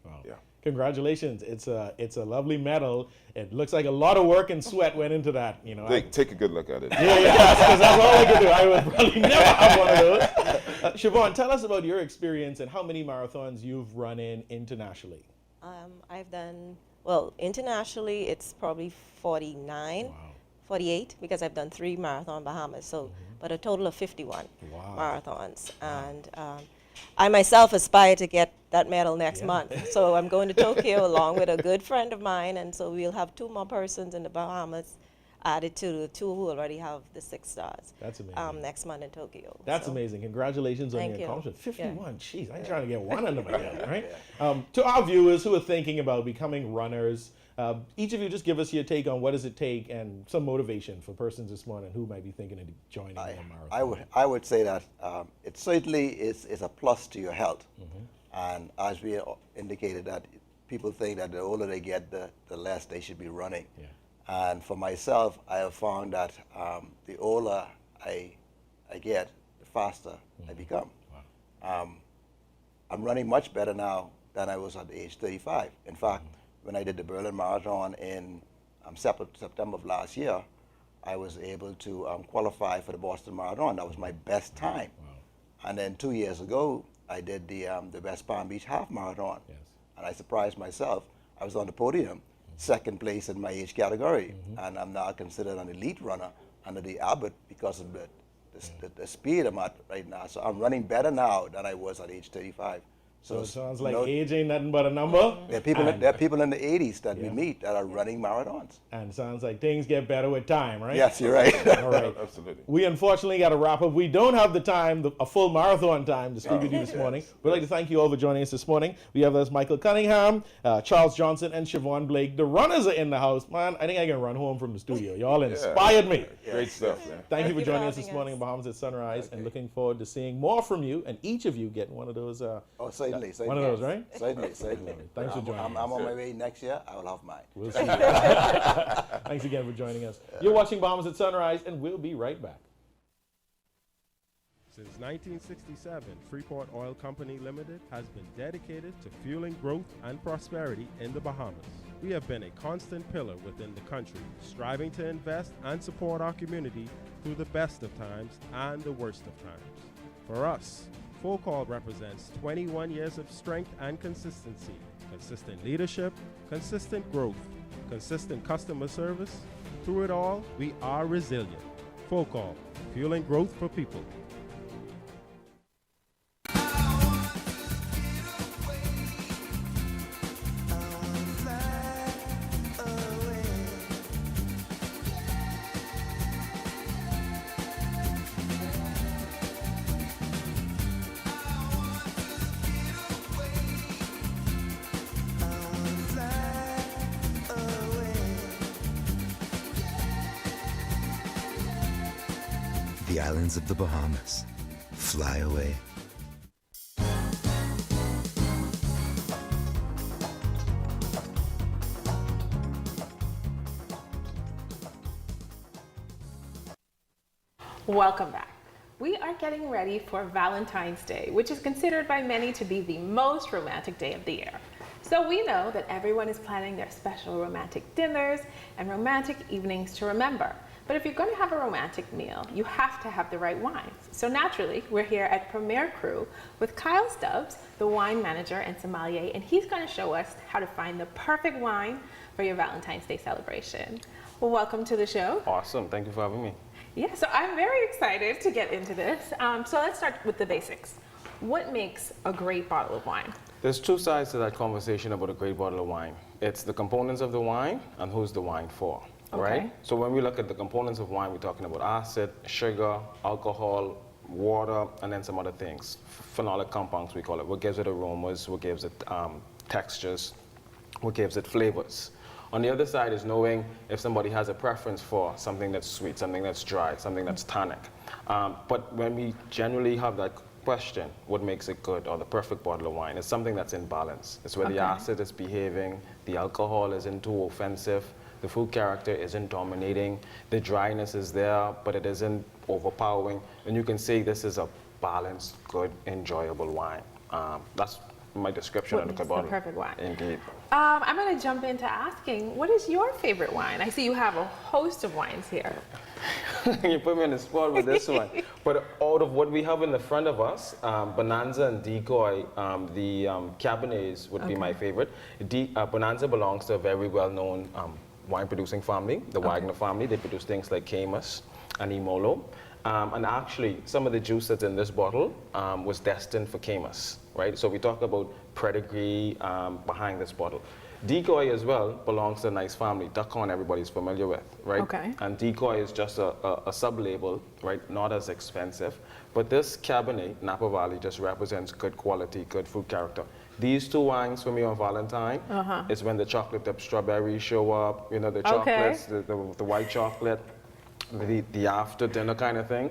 Wow. Yeah. Congratulations! It's a lovely medal. It looks like a lot of work and sweat went into that. You know, Take a good look at it. Yeah, because that's all I could do. I would probably never have one of those. Shavaughn, tell us about your experience and how many marathons you've run in internationally. I've done, well, internationally it's probably 49, 48, because I've done 3 marathon Bahamas, so, but a total of 51 marathons. And I myself aspire to get that medal next month. So I'm going to Tokyo along with a good friend of mine, and so we'll have 2 more persons in the Bahamas added to the 2 who already have the 6 stars. That's amazing. Next month in Tokyo. That's amazing. Congratulations on your accomplishment. 51, jeez, I'm trying to get one under my belt, right? To our viewers who are thinking about becoming runners, each of you just give us your take on what does it take and some motivation for persons this morning who might be thinking of joining the marathon. I would say that it certainly is a plus to your health. And as we indicated, that people think that the older they get, the less they should be running. And for myself, I have found that the older I get, the faster I become. I'm running much better now than I was at age 35. In fact, when I did the Berlin Marathon in September of last year, I was able to qualify for the Boston Marathon. That was my best time. And then 2 years ago, I did the West Palm Beach Half Marathon. And I surprised myself. I was on the podium, 2nd place in my age category. And I'm now considered an elite runner under the Abbott because of the speed I'm at right now. So I'm running better now than I was at age 35. So it sounds like age ain't nothing but a number. There are people in the 80s that we meet that are running marathons. And it sounds like things get better with time, right? Yes, you're right. All right. Absolutely. We unfortunately got to wrap up. We don't have the time, a full marathon time to speak with you this morning. We'd like to thank you all for joining us this morning. We have us Michael Cunningham, Charles Johnson, and Shavaughn Blake. The runners are in the house. Man, I think I can run home from the studio. Y'all inspired me. Great stuff, man. Thank you for joining us this morning in Bahamas at Sunrise, and looking forward to seeing more from you and each of you getting one of those. Certainly. One of those, right? Certainly. Thanks for joining us. I'm on my way next year. I will have mine. We'll see you. Thanks again for joining us. You're watching Bahamas at Sunrise, and we'll be right back. Since 1967, Freeport Oil Company Limited has been dedicated to fueling growth and prosperity in the Bahamas. We have been a constant pillar within the country, striving to invest and support our community through the best of times and the worst of times. For us, Full Call represents 21 years of strength and consistency, consistent leadership, consistent growth, consistent customer service. Through it all, we are resilient. Full Call, fueling growth for people. The islands of the Bahamas. Fly away. Welcome back. We are getting ready for Valentine's Day, which is considered by many to be the most romantic day of the year. So we know that everyone is planning their special romantic dinners and romantic evenings to remember. But if you're going to have a romantic meal, you have to have the right wines. So naturally, we're here at Premier Cru with Kyle Stubbs, the wine manager and sommelier, and he's going to show us how to find the perfect wine for your Valentine's Day celebration. Well, welcome to the show. Awesome. Thank you for having me. Yeah, so I'm very excited to get into this. So let's start with the basics. What makes a great bottle of wine? There's two sides to that conversation about a great bottle of wine. It's the components of the wine and who's the wine for, right? So when we look at the components of wine, we're talking about acid, sugar, alcohol, water, and then some other things. Phenolic compounds, we call it. What gives it aromas, what gives it textures, what gives it flavors. On the other side is knowing if somebody has a preference for something that's sweet, something that's dry, something that's tonic. But when we generally have that question, what makes it good or the perfect bottle of wine, it's something that's in balance. It's where the acid is behaving, the alcohol isn't too offensive, the fruit character isn't dominating, the dryness is there, but it isn't overpowering. And you can say this is a balanced, good, enjoyable wine. That's my description of the bottle. The perfect wine. Indeed. I'm going to jump into asking, what is your favorite wine? I see you have a host of wines here. You put me on the spot with this one. But out of what we have in the front of us, Bonanza and Decoy, the Cabernets would be my favorite. Bonanza belongs to a very well-known wine-producing family, the Wagner family. They produce things like Camus and Imolo. And actually, some of the juice that's in this bottle was destined for Camus, right? So we talk about pedigree behind this bottle. Decoy as well belongs to a nice family. Duckhorn everybody's familiar with, right? Okay. And Decoy is just a sub-label, right? Not as expensive. But this Cabernet, Napa Valley, just represents good quality, good fruit character. These two wines for me on Valentine is when the chocolate dipped strawberries show up, you know, the chocolates, the white chocolate, the after dinner kind of thing.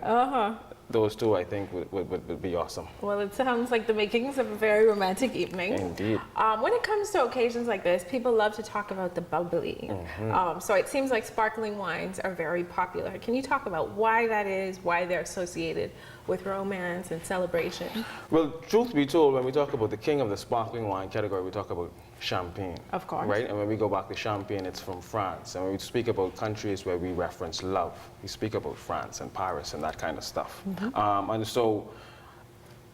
Those two, I think, would be awesome. Well, it sounds like the makings of a very romantic evening. Indeed. When it comes to occasions like this, people love to talk about the bubbly. So it seems like sparkling wines are very popular. Can you talk about why that is, why they're associated with romance and celebration? Well, truth be told, when we talk about the king of the sparkling wine category, we talk about champagne. Of course. Right? And when we go back to champagne, it's from France. And when we speak about countries where we reference love, we speak about France and Paris and that kind of stuff. And so,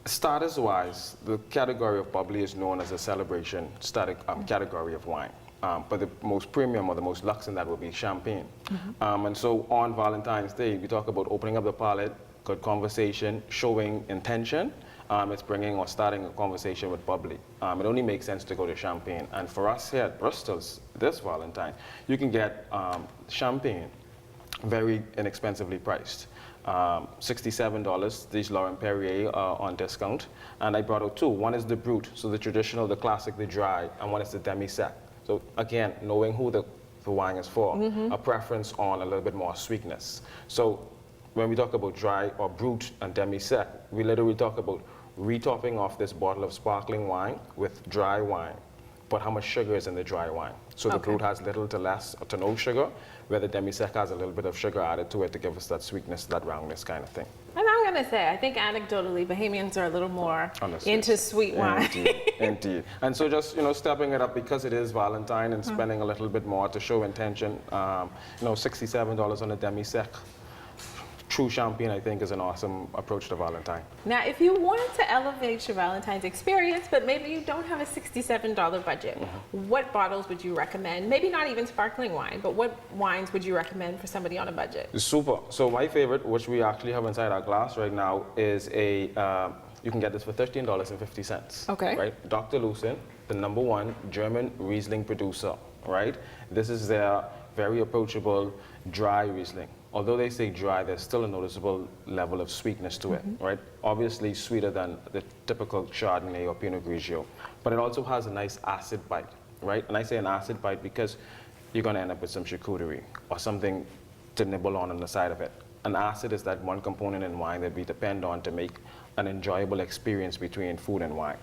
status-wise, the category of bubbly is known as a celebration category of wine. But the most premium or the most luxe in that would be champagne. And so on Valentine's Day, we talk about opening up the palate, good conversation, showing intention. It's bringing or starting a conversation with bubbly. It only makes sense to go to champagne. And for us here at Bristol's, this Valentine, you can get champagne very inexpensively priced. $67, these Laurent Perrier on discount. And I brought out two. One is the Brut, so the traditional, the classic, the dry, and one is the demi-sec. So again, knowing who the wine is for, a preference on a little bit more sweetness. So when we talk about dry or Brut and demi-sec, we literally talk about retopping off this bottle of sparkling wine with dry wine, but how much sugar is in the dry wine. So the Brut has little to less or to no sugar, where the demi-sec has a little bit of sugar added to it to give us that sweetness, that roundness kind of thing. And I'm going to say, I think anecdotally, Bahamians are a little more into sweet wine. Indeed. And so just, you know, stepping it up because it is Valentine and spending a little bit more to show intention, you know, $67 on a demi-sec. True champagne, I think, is an awesome approach to Valentine. Now, if you wanted to elevate your Valentine's experience, but maybe you don't have a $67 budget, what bottles would you recommend? Maybe not even sparkling wine, but what wines would you recommend for somebody on a budget? Super. So my favorite, which we actually have inside our glass right now, is a, you can get this for $13.50. Okay. Right? Dr. Lucen, the #1 German Riesling producer, right? This is their very approachable dry Riesling. Although they say dry, there's still a noticeable level of sweetness to it, right? Obviously sweeter than the typical Chardonnay or Pinot Grigio. But it also has a nice acid bite, right? And I say an acid bite because you're gonna end up with some charcuterie or something to nibble on the side of it. An acid is that one component in wine that we depend on to make an enjoyable experience between food and wine.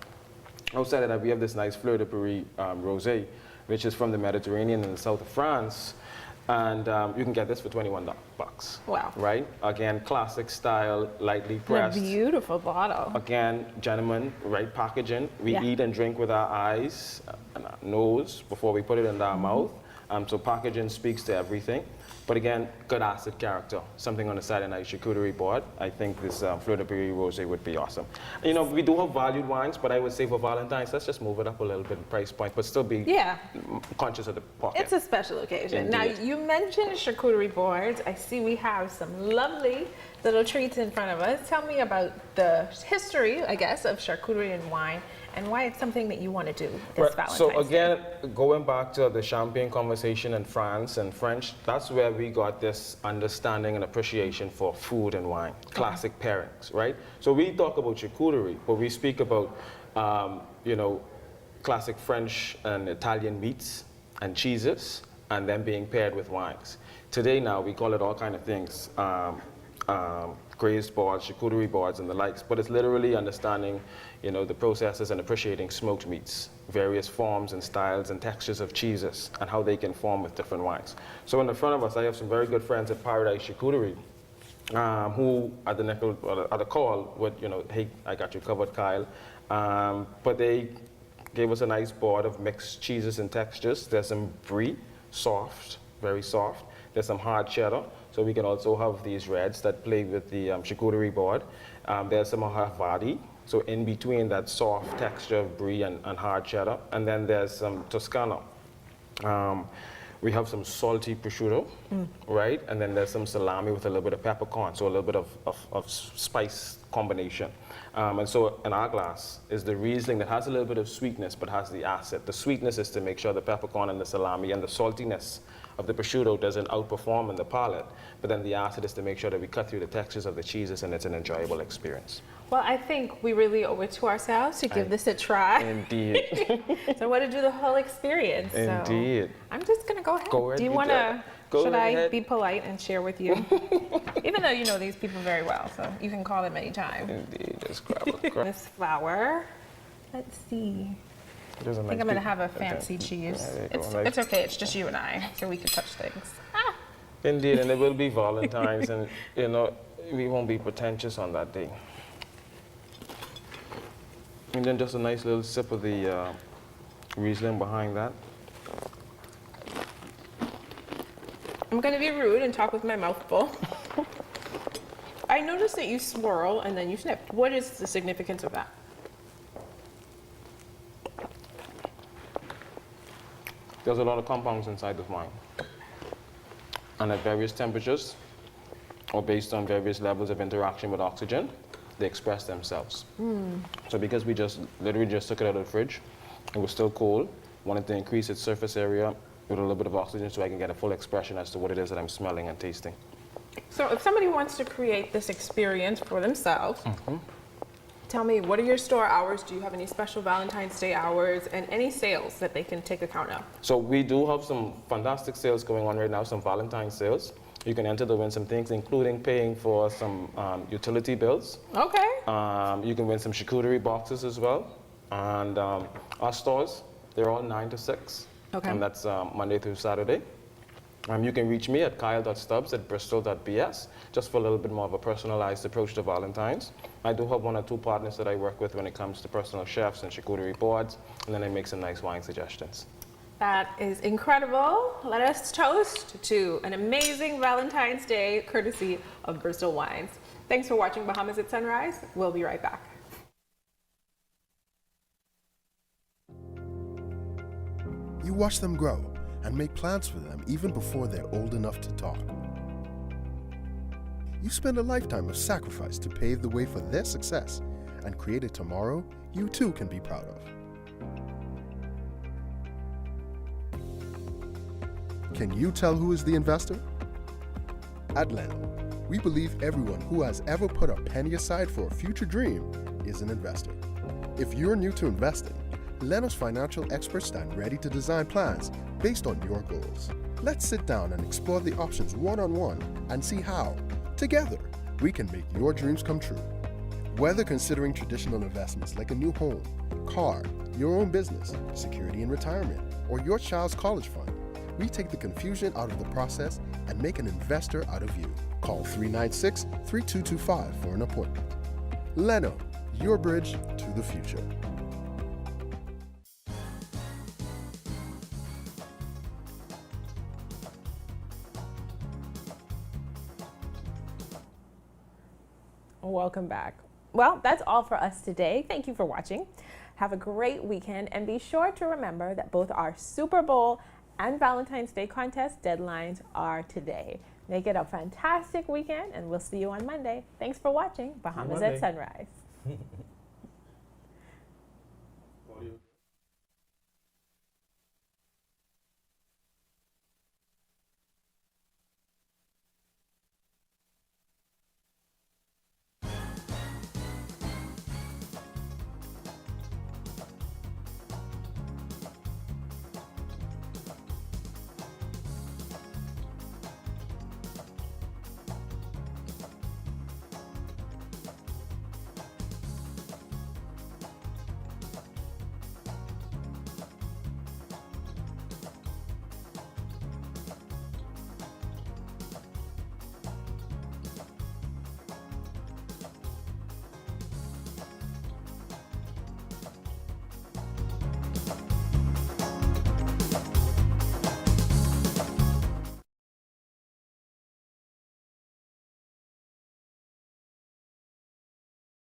Outside of that, we have this nice Fleur de Paris Rosé, which is from the Mediterranean in the south of France. And you can get this for $21. Wow. Right? Again, classic style, lightly pressed. A beautiful bottle. Again, gentlemen, right packaging. We eat and drink with our eyes and our nose before we put it in our mouth. So packaging speaks to everything. But again, good acid character. Something on the Saturday night charcuterie board. I think this Fleur de Brie Rosé would be awesome. You know, we do have valued wines, but I would say for Valentine's, let's just move it up a little bit in price point, but still be conscious of the pocket. It's a special occasion. Indeed. Now, you mentioned charcuterie boards. I see we have some lovely little treats in front of us. Tell me about the history, I guess, of charcuterie and wine, and why it's something that you want to do this Valentine's So again, Day. going back to the champagne conversation in France and French, that's where we got this understanding and appreciation for food and wine, classic pairings, right? So we talk about charcuterie, but we speak about, you know, classic French and Italian meats and cheeses, and then being paired with wines. Today now, we call it all kind of things. Glazed boards, charcuterie boards, and the likes, but it's literally understanding, you know, the processes and appreciating smoked meats, various forms and styles and textures of cheeses, and how they can form with different wines. So in the front of us, I have some very good friends at Paradise Charcuterie, who at the call would, you know, hey, I got you covered, Kyle. But they gave us a nice board of mixed cheeses and textures. There's some brie, soft, very soft. There's some hard cheddar. So we can also have these reds that play with the charcuterie board. There's some Havarti, so in between that soft texture of brie and hard cheddar. And then there's some Toscana. We have some salty prosciutto, right? And then there's some salami with a little bit of peppercorn, so a little bit of spice combination. And so in our glass is the Riesling that has a little bit of sweetness but has the acid. The sweetness is to make sure the peppercorn and the salami and the saltiness of the prosciutto doesn't outperform in the palate, but then the acid is to make sure that we cut through the textures of the cheeses and it's an enjoyable experience. Well, I think we really owe it to ourselves to give this a try. Indeed. So I want to do the whole experience. Indeed. So I'm just going to go ahead. Go ahead. Do you want to, should I ahead. be polite and share with you? Even though you know these people very well, so you can call them anytime. Indeed, just grab it. This flour, let's see. I think I'm going to have a fancy cheese. It's okay, it's just you and I, so we can touch things. Indeed, and it will be Valentine's, and you know, we won't be pretentious on that day. And then just a nice little sip of the Riesling behind that. I'm going to be rude and talk with my mouth full. I noticed that you swirl and then you snip. What is the significance of that? There's a lot of compounds inside this wine. And at various temperatures, or based on various levels of interaction with oxygen, they express themselves. So because we literally just took it out of the fridge, it was still cold, wanted to increase its surface area with a little bit of oxygen so I can get a full expression as to what it is that I'm smelling and tasting. So if somebody wants to create this experience for themselves, tell me, what are your store hours? Do you have any special Valentine's Day hours and any sales that they can take account of? So we do have some fantastic sales going on right now, some Valentine's sales. You can enter to win some things, including paying for some utility bills. Okay. You can win some charcuterie boxes as well. And our stores, they're all 9 to 6. Okay. And that's Monday through Saturday. You can reach me at kyle.stubbs@bristol.bs, just for a little bit more of a personalized approach to Valentine's. I do have 1 or 2 partners that I work with when it comes to personal chefs and charcuterie boards, and then I make some nice wine suggestions. That is incredible. Let us toast to an amazing Valentine's Day courtesy of Bristol Wines. Thanks for watching Bahamas at Sunrise. We'll be right back. You watch them grow and make plans for them even before they're old enough to talk. You spend a lifetime of sacrifice to pave the way for their success and create a tomorrow you too can be proud of. Can you tell who is the investor? At Leno, we believe everyone who has ever put a penny aside for a future dream is an investor. If you're new to investing, Leno's financial experts stand ready to design plans based on your goals. Let's sit down and explore the options one-on-one and see how, together, we can make your dreams come true. Whether considering traditional investments like a new home, car, your own business, security in retirement, or your child's college fund, we take the confusion out of the process and make an investor out of you. Call 396-3225 for an appointment. Leno, your bridge to the future. Welcome back. Well, that's all for us today. Thank you for watching. Have a great weekend, and be sure to remember that both our Super Bowl and Valentine's Day contest deadlines are today. Make it a fantastic weekend, and we'll see you on Monday. Thanks for watching Bahamas at Sunrise.